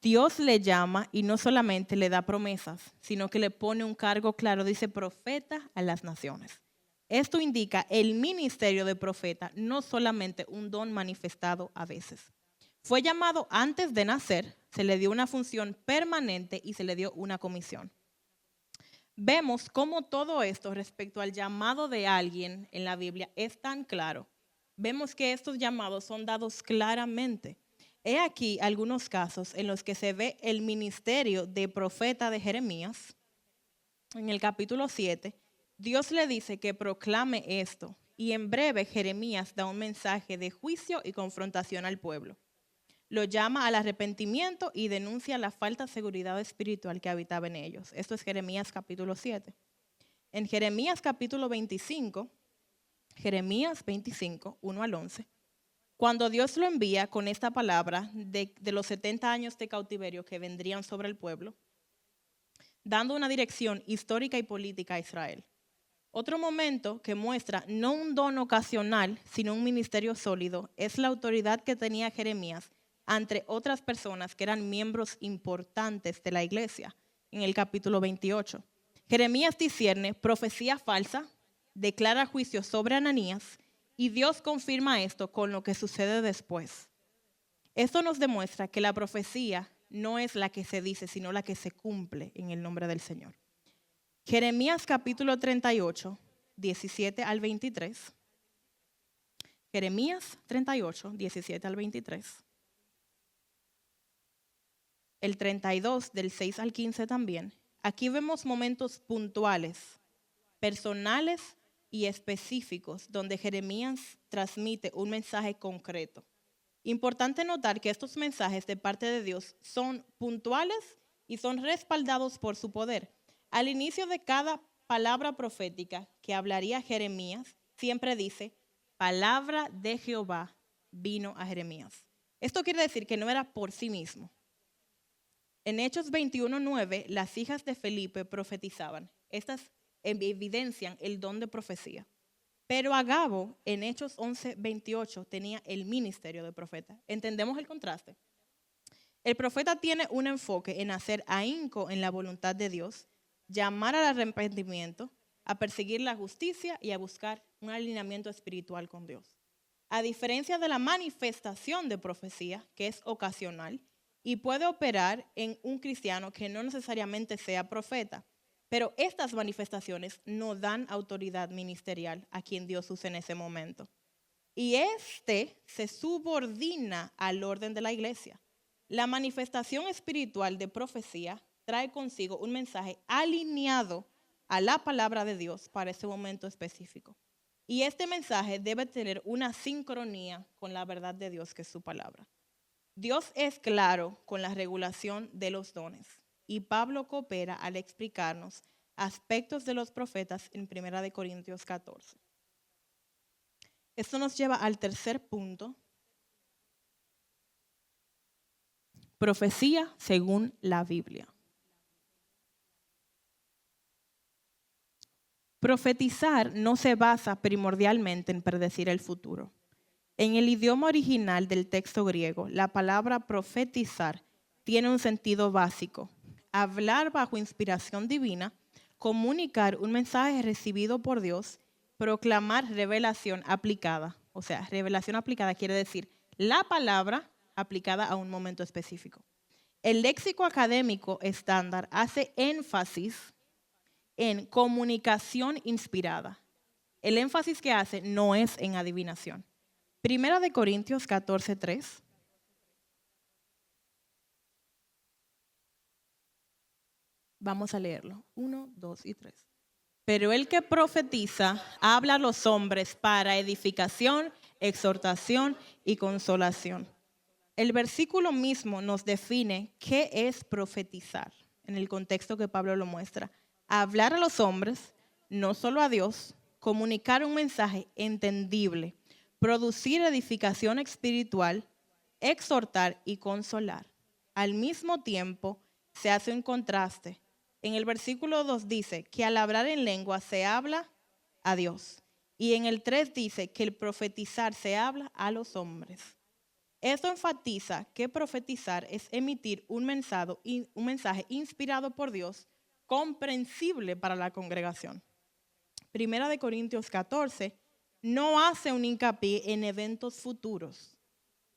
Speaker 1: Dios le llama y no solamente le da promesas, sino que le pone un cargo claro, dice profeta a las naciones. Esto indica el ministerio de profeta, no solamente un don manifestado a veces. Fue llamado antes de nacer, se le dio una función permanente y se le dio una comisión. Vemos cómo todo esto respecto al llamado de alguien en la Biblia es tan claro. Vemos que estos llamados son dados claramente. He aquí algunos casos en los que se ve el ministerio de profeta de Jeremías. En el capítulo 7, Dios le dice que proclame esto y en breve Jeremías da un mensaje de juicio y confrontación al pueblo. Lo llama al arrepentimiento y denuncia la falta de seguridad espiritual que habitaba en ellos. Esto es Jeremías capítulo 7. En Jeremías capítulo 25, Jeremías 25, 1 al 11, cuando Dios lo envía con esta palabra de los 70 años de cautiverio que vendrían sobre el pueblo, dando una dirección histórica y política a Israel. Otro momento que muestra no un don ocasional, sino un ministerio sólido, es la autoridad que tenía Jeremías ante otras personas que eran miembros importantes de la iglesia, en el capítulo 28. Jeremías discierne profecía falsa, declara juicio sobre Ananías y Dios confirma esto con lo que sucede después. Esto nos demuestra que la profecía no es la que se dice, sino la que se cumple en el nombre del Señor. Jeremías capítulo 38, 17 al 23. Jeremías 38, 17 al 23. El 32 del 6 al 15 también. Aquí vemos momentos puntuales, personales y específicos donde Jeremías transmite un mensaje concreto. Importante notar que estos mensajes de parte de Dios son puntuales y son respaldados por su poder. Al inicio de cada palabra profética que hablaría Jeremías, siempre dice, palabra de Jehová vino a Jeremías. Esto quiere decir que no era por sí mismo. En Hechos 21:9, las hijas de Felipe profetizaban. Estas evidencian el don de profecía. Pero Agabo, en Hechos 11:28, tenía el ministerio de profeta. ¿Entendemos el contraste? El profeta tiene un enfoque en hacer ahínco en la voluntad de Dios, llamar al arrepentimiento, a perseguir la justicia y a buscar un alineamiento espiritual con Dios. A diferencia de la manifestación de profecía, que es ocasional, y puede operar en un cristiano que no necesariamente sea profeta. Pero estas manifestaciones no dan autoridad ministerial a quien Dios use en ese momento. Y se subordina al orden de la iglesia. La manifestación espiritual de profecía trae consigo un mensaje alineado a la palabra de Dios para ese momento específico. Y este mensaje debe tener una sincronía con la verdad de Dios, que es su palabra. Dios es claro con la regulación de los dones y Pablo coopera al explicarnos aspectos de los profetas en 1 Corintios 14. Esto nos lleva al tercer punto. Profecía según la Biblia. Profetizar no se basa primordialmente en predecir el futuro. En el idioma original del texto griego, la palabra profetizar tiene un sentido básico: hablar bajo inspiración divina, comunicar un mensaje recibido por Dios, proclamar revelación aplicada. O sea, revelación aplicada quiere decir la palabra aplicada a un momento específico. El léxico académico estándar hace énfasis en comunicación inspirada. El énfasis que hace no es en adivinación. 1 Corintios 14:3. Vamos a leerlo. 1, 2 y 3. Pero el que profetiza habla a los hombres para edificación, exhortación y consolación. El versículo mismo nos define qué es profetizar, en el contexto que Pablo lo muestra. Hablar a los hombres, no solo a Dios, comunicar un mensaje entendible, producir edificación espiritual, exhortar y consolar. Al mismo tiempo, se hace un contraste. En el versículo 2 dice que al hablar en lengua se habla a Dios. Y en el 3 dice que el profetizar se habla a los hombres. Esto enfatiza que profetizar es emitir un mensaje inspirado por Dios, comprensible para la congregación. Primera de Corintios 14 no hace un hincapié en eventos futuros,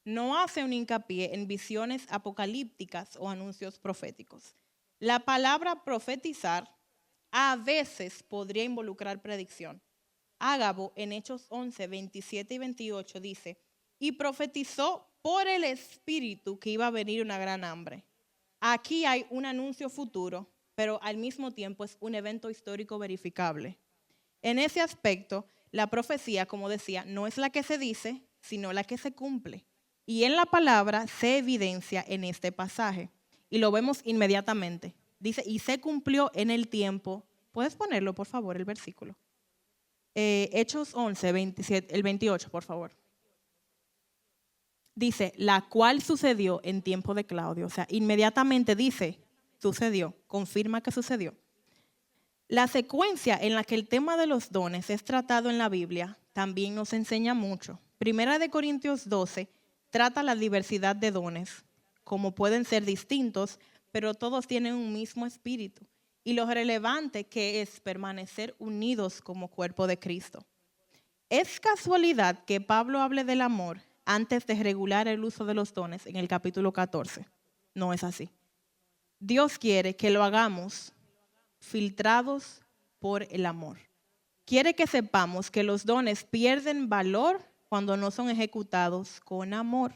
Speaker 1: no hace un hincapié en visiones apocalípticas o anuncios proféticos. La palabra profetizar a veces podría involucrar predicción. Ágabo en Hechos 11, 27 y 28 dice, y profetizó por el Espíritu que iba a venir una gran hambre. Aquí hay un anuncio futuro, pero al mismo tiempo es un evento histórico verificable. En ese aspecto, la profecía, como decía, no es la que se dice, sino la que se cumple. Y en la palabra se evidencia en este pasaje. Y lo vemos inmediatamente. Dice, y se cumplió en el tiempo. ¿Puedes ponerlo, por favor, el versículo? Hechos 11, 27, el 28, por favor. Dice, la cual sucedió en tiempo de Claudio. O sea, inmediatamente dice, sucedió, confirma que sucedió. La secuencia en la que el tema de los dones es tratado en la Biblia también nos enseña mucho. Primera de Corintios 12 trata la diversidad de dones, como pueden ser distintos, pero todos tienen un mismo espíritu. Y lo relevante que es permanecer unidos como cuerpo de Cristo. ¿Es casualidad que Pablo hable del amor antes de regular el uso de los dones en el capítulo 14? No es así. Dios quiere que lo hagamos filtrados por el amor. Quiere que sepamos que los dones pierden valor cuando no son ejecutados con amor.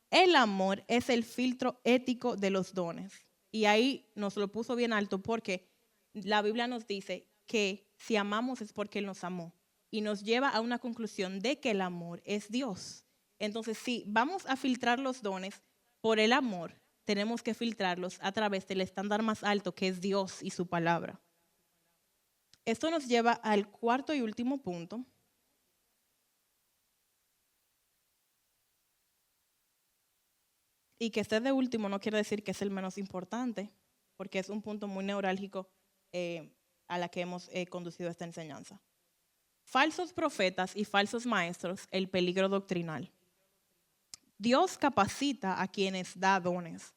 Speaker 1: El amor es el filtro ético de los dones. Y ahí nos lo puso bien alto porque la Biblia nos dice que si amamos es porque Él nos amó. Y nos lleva a una conclusión de que el amor es Dios. Entonces, si vamos a filtrar los dones por el amor, tenemos que filtrarlos a través del estándar más alto que es Dios y su palabra. Esto nos lleva al cuarto y último punto. Y que esté de último no quiere decir que es el menos importante, porque es un punto muy neurálgico a la que hemos conducido esta enseñanza. Falsos profetas y falsos maestros, el peligro doctrinal. Dios capacita a quienes da dones.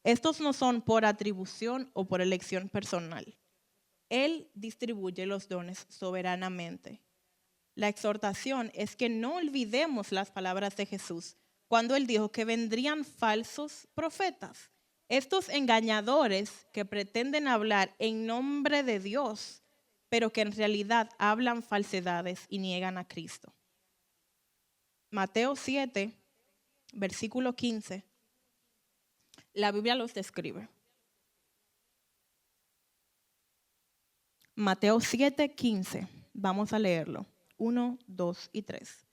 Speaker 1: Estos no son por atribución o por elección personal. Él distribuye los dones soberanamente. La exhortación es que no olvidemos las palabras de Jesús cuando Él dijo que vendrían falsos profetas. Estos engañadores que pretenden hablar en nombre de Dios, pero que en realidad hablan falsedades y niegan a Cristo. Mateo 7, versículo 15. La Biblia los describe. Mateo 7, 15. Vamos a leerlo. 1, 2 y 3.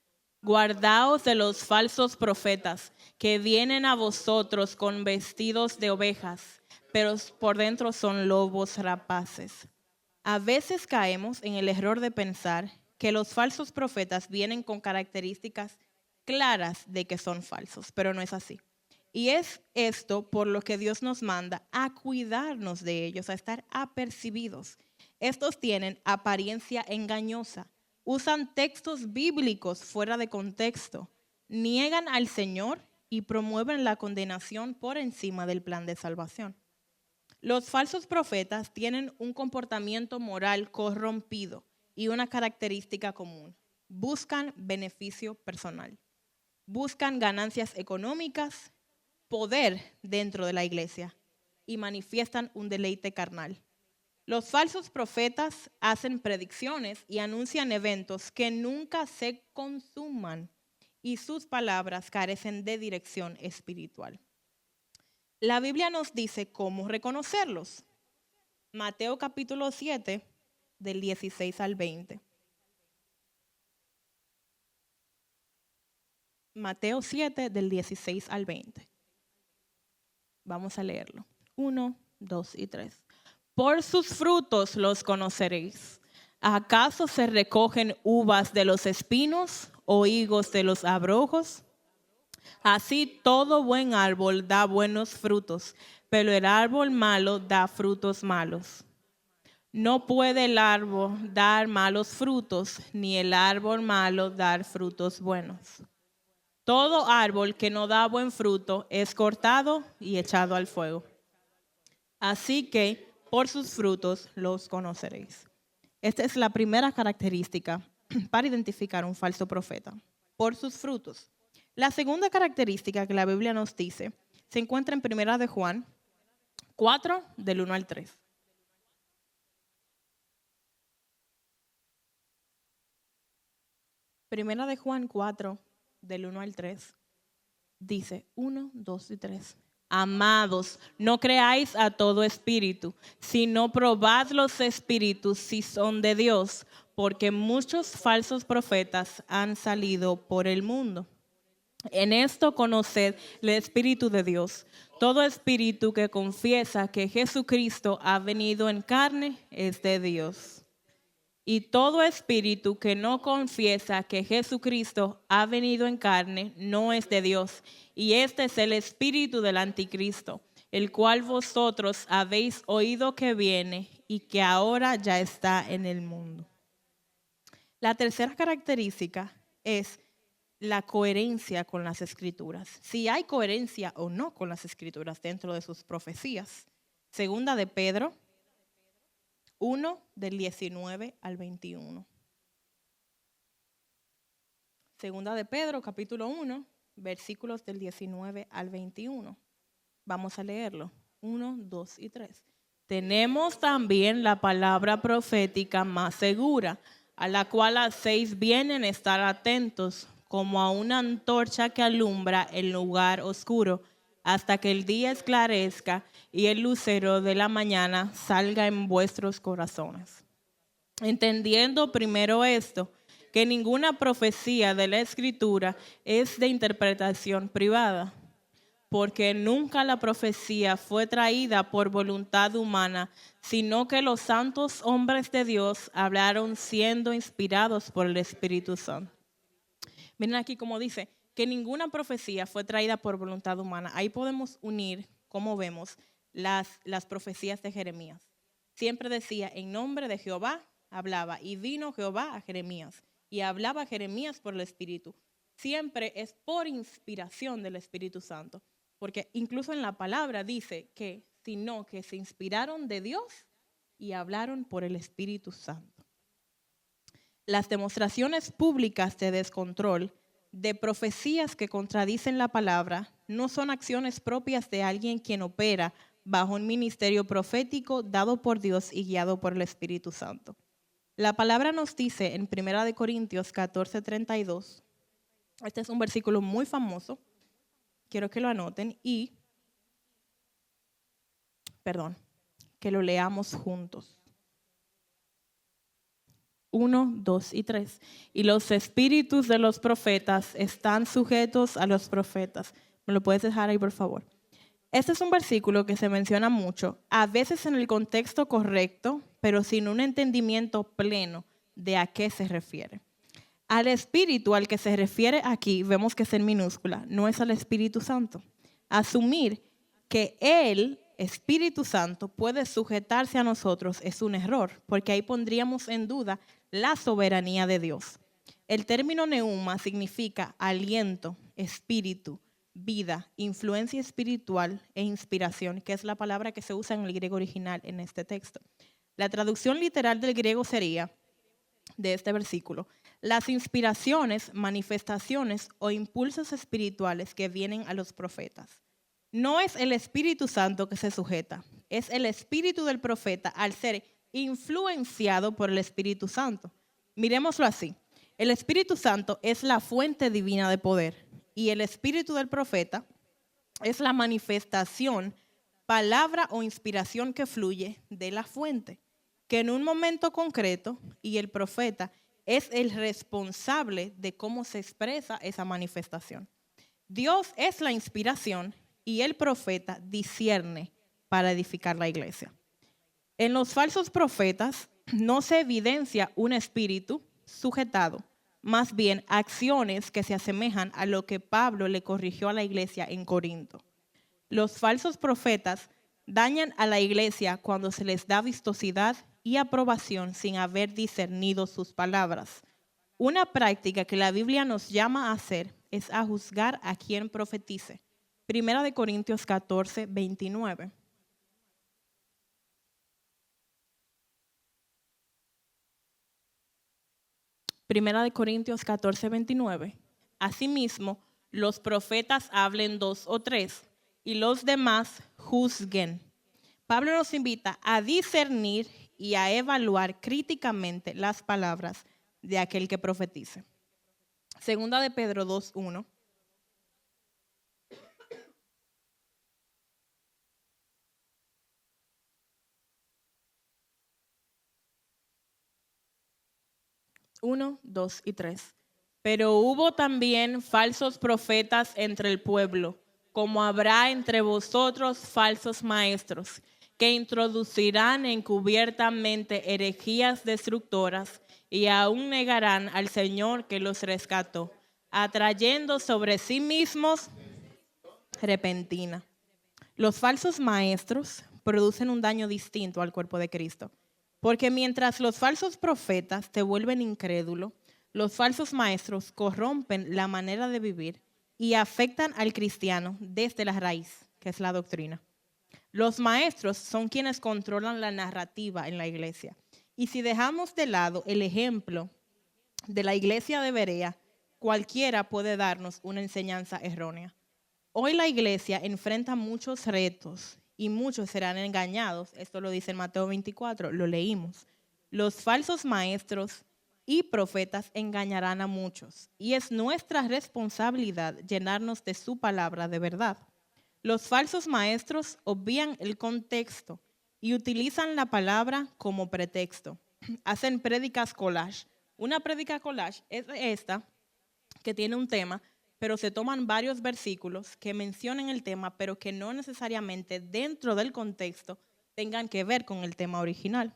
Speaker 1: Guardaos de los falsos profetas que vienen a vosotros con vestidos de ovejas, pero por dentro son lobos rapaces. A veces caemos en el error de pensar que los falsos profetas vienen con características claras de que son falsos, pero no es así. Y es esto por lo que Dios nos manda a cuidarnos de ellos, a estar apercibidos. Estos tienen apariencia engañosa, usan textos bíblicos fuera de contexto, niegan al Señor y promueven la condenación por encima del plan de salvación. Los falsos profetas tienen un comportamiento moral corrompido y una característica común. Buscan beneficio personal, buscan ganancias económicas, poder dentro de la iglesia y manifiestan un deleite carnal. Los falsos profetas hacen predicciones y anuncian eventos que nunca se consuman y sus palabras carecen de dirección espiritual. La Biblia nos dice cómo reconocerlos. Mateo capítulo 7, del 16 al 20. Mateo 7, del 16 al 20. Vamos a leerlo. 1, 2 y 3. Por sus frutos los conoceréis. ¿Acaso se recogen uvas de los espinos o higos de los abrojos? Así todo buen árbol da buenos frutos, pero el árbol malo da frutos malos. No puede el árbol dar malos frutos, ni el árbol malo dar frutos buenos. Todo árbol que no da buen fruto es cortado y echado al fuego. Así que por sus frutos los conoceréis. Esta es la primera característica para identificar un falso profeta, por sus frutos. La segunda característica que la Biblia nos dice se encuentra en 1 de Juan 4, del 1 al 3. Primera de Juan 4, del 1 al 3, dice 1, 2 y 3. Amados, no creáis a todo espíritu, sino probad los espíritus si son de Dios, porque muchos falsos profetas han salido por el mundo. En esto conoced el Espíritu de Dios. Todo espíritu que confiesa que Jesucristo ha venido en carne es de Dios. Y todo espíritu que no confiesa que Jesucristo ha venido en carne no es de Dios. Y este es el espíritu del anticristo, el cual vosotros habéis oído que viene y que ahora ya está en el mundo. La tercera característica es la coherencia con las escrituras. Si hay coherencia o no con las escrituras dentro de sus profecías. Segunda de Pedro 1, del 19 al 21. Segunda de Pedro, capítulo 1, versículos del 19 al 21. Vamos a leerlo. 1, 2 y 3. Tenemos también la palabra profética más segura, a la cual hacéis bien en estar atentos, como a una antorcha que alumbra el lugar oscuro, hasta que el día esclarezca y el lucero de la mañana salga en vuestros corazones. Entendiendo primero esto, que ninguna profecía de la Escritura es de interpretación privada, porque nunca la profecía fue traída por voluntad humana, sino que los santos hombres de Dios hablaron siendo inspirados por el Espíritu Santo. Miren aquí como dice, que ninguna profecía fue traída por voluntad humana. Ahí podemos unir, como vemos, las profecías de Jeremías. Siempre decía, en nombre de Jehová hablaba, y vino Jehová a Jeremías, y hablaba Jeremías por el Espíritu. Siempre es por inspiración del Espíritu Santo, porque incluso en la palabra dice que, sino que se inspiraron de Dios y hablaron por el Espíritu Santo. Las demostraciones públicas de descontrol de profecías que contradicen la palabra no son acciones propias de alguien quien opera bajo un ministerio profético dado por Dios y guiado por el Espíritu Santo. La palabra nos dice en 1 Corintios 14:32, este es un versículo muy famoso, quiero que lo anoten que lo leamos juntos. 1, 2 y 3. Y los espíritus de los profetas están sujetos a los profetas. ¿Me lo puedes dejar ahí, por favor? Este es un versículo que se menciona mucho, a veces en el contexto correcto, pero sin un entendimiento pleno de a qué se refiere. Al espíritu al que se refiere aquí, vemos que es en minúscula, no es al Espíritu Santo. Asumir que el Espíritu Santo puede sujetarse a nosotros es un error, porque ahí pondríamos en duda la soberanía de Dios. El término neuma significa aliento, espíritu, vida, influencia espiritual e inspiración, que es la palabra que se usa en el griego original en este texto. La traducción literal del griego sería, de este versículo, las inspiraciones, manifestaciones o impulsos espirituales que vienen a los profetas. No es el Espíritu Santo que se sujeta, es el espíritu del profeta al ser influenciado por el Espíritu Santo. Miremoslo así, el Espíritu Santo es la fuente divina de poder y el espíritu del profeta es la manifestación, palabra o inspiración que fluye de la fuente, que en un momento concreto, y el profeta es el responsable de cómo se expresa esa manifestación. Dios es la inspiración y el profeta discierne para edificar la iglesia. En los falsos profetas no se evidencia un espíritu sujetado, más bien acciones que se asemejan a lo que Pablo le corrigió a la iglesia en Corinto. Los falsos profetas Dañan a la iglesia cuando se les da vistosidad y aprobación sin haber discernido sus palabras. Una práctica que la Biblia nos llama a hacer es a juzgar a quien profetice. Primera de Corintios 14, 29. Primera de Corintios 14, 29. Asimismo, los profetas hablen 2 o 3 y los demás juzguen. Pablo nos invita a discernir y a evaluar críticamente las palabras de aquel que profetice. Segunda de Pedro 2, 1. Uno, 2 y 3. Pero hubo también falsos profetas entre el pueblo, como habrá entre vosotros falsos maestros, que introducirán encubiertamente herejías destructoras y aún negarán al Señor que los rescató, atrayendo sobre sí mismos repentina. Los falsos maestros producen un daño distinto al cuerpo de Cristo. Porque mientras los falsos profetas te vuelven incrédulo, los falsos maestros corrompen la manera de vivir y afectan al cristiano desde la raíz, que es la doctrina. Los maestros son quienes controlan la narrativa en la iglesia. Y si dejamos de lado el ejemplo de la iglesia de Berea, cualquiera puede darnos una enseñanza errónea. Hoy la iglesia enfrenta muchos retos y muchos serán engañados. Esto lo dice en Mateo 24, lo leímos. Los falsos maestros y profetas engañarán a muchos y es nuestra responsabilidad llenarnos de su palabra de verdad. Los falsos maestros obvian el contexto y utilizan la palabra como pretexto. Hacen prédicas collage. Una prédica collage es esta que tiene un tema, pero se toman varios versículos que mencionan el tema, pero que no necesariamente dentro del contexto tengan que ver con el tema original.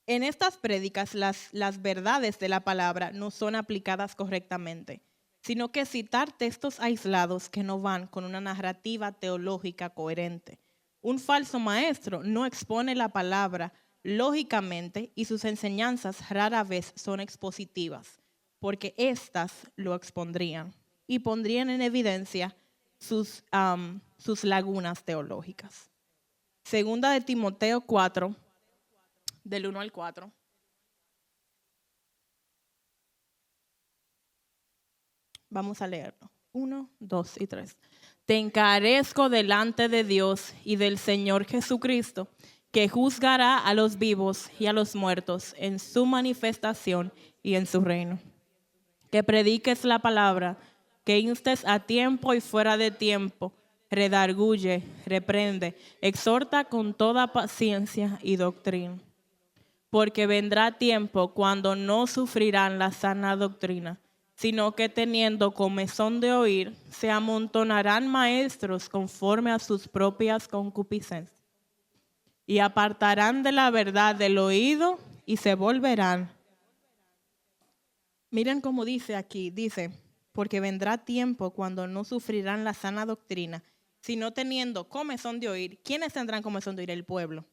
Speaker 1: En estas prédicas, las verdades de la palabra no son aplicadas correctamente, sino que citar textos aislados que no van con una narrativa teológica coherente. Un falso maestro no expone la palabra lógicamente y sus enseñanzas rara vez son expositivas, porque éstas lo expondrían y pondrían en evidencia sus lagunas teológicas. Segunda de Timoteo 4, del 1 al 4. Vamos a leerlo. 1, 2 y 3. Te encarezco delante de Dios y del Señor Jesucristo, que juzgará a los vivos y a los muertos en su manifestación y en su reino. Que prediques la palabra, que instes a tiempo y fuera de tiempo, redarguye, reprende, exhorta con toda paciencia y doctrina. Porque vendrá tiempo cuando no sufrirán la sana doctrina, sino que teniendo comezón de oír, se amontonarán maestros conforme a sus propias concupiscencias. Y apartarán de la verdad del oído y se volverán. Miren cómo dice aquí, dice, porque vendrá tiempo cuando no sufrirán la sana doctrina, sino teniendo comezón de oír. ¿Quiénes tendrán comezón de oír? El pueblo.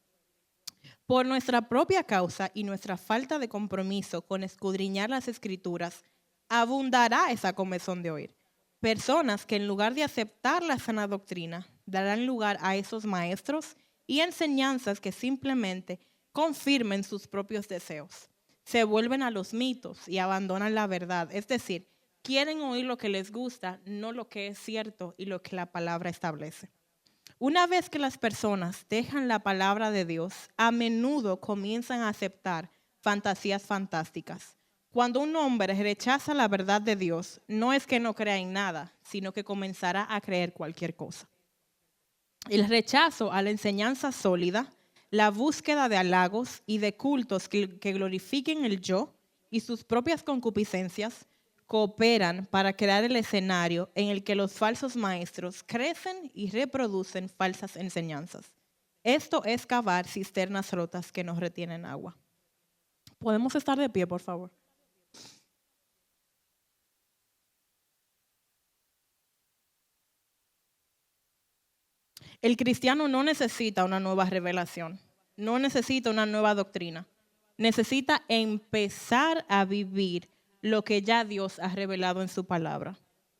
Speaker 1: Por nuestra propia causa y nuestra falta de compromiso con escudriñar las escrituras, abundará esa comezón de oír. Personas que en lugar de aceptar la sana doctrina, darán lugar a esos maestros y enseñanzas que simplemente confirmen sus propios deseos. Se vuelven a los mitos y abandonan la verdad. Es decir, quieren oír lo que les gusta, no lo que es cierto y lo que la palabra establece. Una vez que las personas dejan la palabra de Dios, a menudo comienzan a aceptar fantasías fantásticas. Cuando un hombre rechaza la verdad de Dios, no es que no crea en nada, sino que comenzará a creer cualquier cosa. El rechazo a la enseñanza sólida, la búsqueda de halagos y de cultos que glorifiquen el yo y sus propias concupiscencias, cooperan para crear el escenario en el que los falsos maestros crecen y reproducen falsas enseñanzas. Esto es cavar cisternas rotas que no retienen agua. ¿Podemos estar de pie, por favor? El cristiano no necesita una nueva revelación, no necesita una nueva doctrina. Necesita empezar a vivir lo que ya Dios ha revelado en su palabra.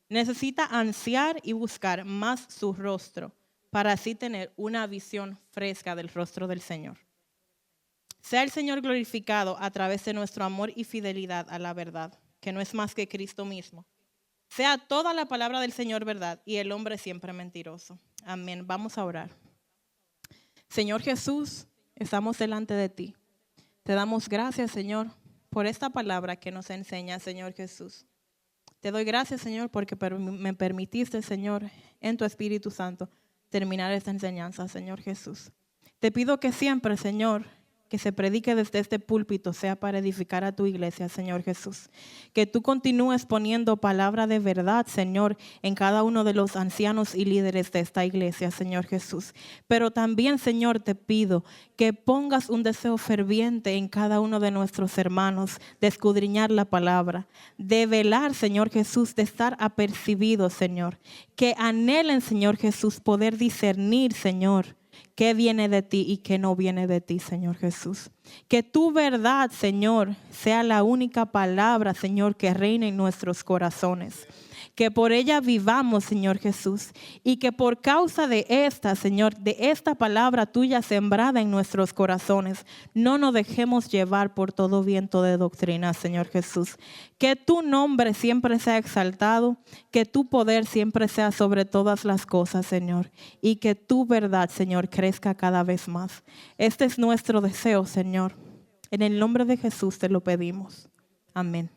Speaker 1: Necesita ansiar y buscar más su rostro para así tener una visión fresca del rostro del Señor. Sea el Señor glorificado a través de nuestro amor y fidelidad a la verdad, que no es más que Cristo mismo. Sea toda la palabra del Señor verdad y el hombre siempre mentiroso. Amén. Vamos a orar. Señor Jesús, estamos delante de ti. Te damos gracias, Señor, por esta palabra que nos enseña, Señor Jesús. Te doy gracias, Señor, porque me permitiste, Señor, en tu Espíritu Santo, terminar esta enseñanza, Señor Jesús. Te pido que siempre, Señor, que se predique desde este púlpito sea para edificar a tu iglesia, Señor Jesús. Que tú continúes poniendo palabra de verdad, Señor, en cada uno de los ancianos y líderes de esta iglesia, Señor Jesús. Pero también, Señor, te pido que pongas un deseo ferviente en cada uno de nuestros hermanos de escudriñar la palabra, de velar, Señor Jesús, de estar apercibidos, Señor. Que anhelen, Señor Jesús, poder discernir, Señor, qué viene de ti y qué no viene de ti, Señor Jesús. Que tu verdad, Señor, sea la única palabra, Señor, que reine en nuestros corazones. Que por ella vivamos, Señor Jesús. Y que por causa de esta, Señor, de esta palabra tuya sembrada en nuestros corazones, no nos dejemos llevar por todo viento de doctrina, Señor Jesús. Que tu nombre siempre sea exaltado, que tu poder siempre sea sobre todas las cosas, Señor. Y que tu verdad, Señor, crezca cada vez más. Este es nuestro deseo, Señor. En el nombre de Jesús te lo pedimos. Amén.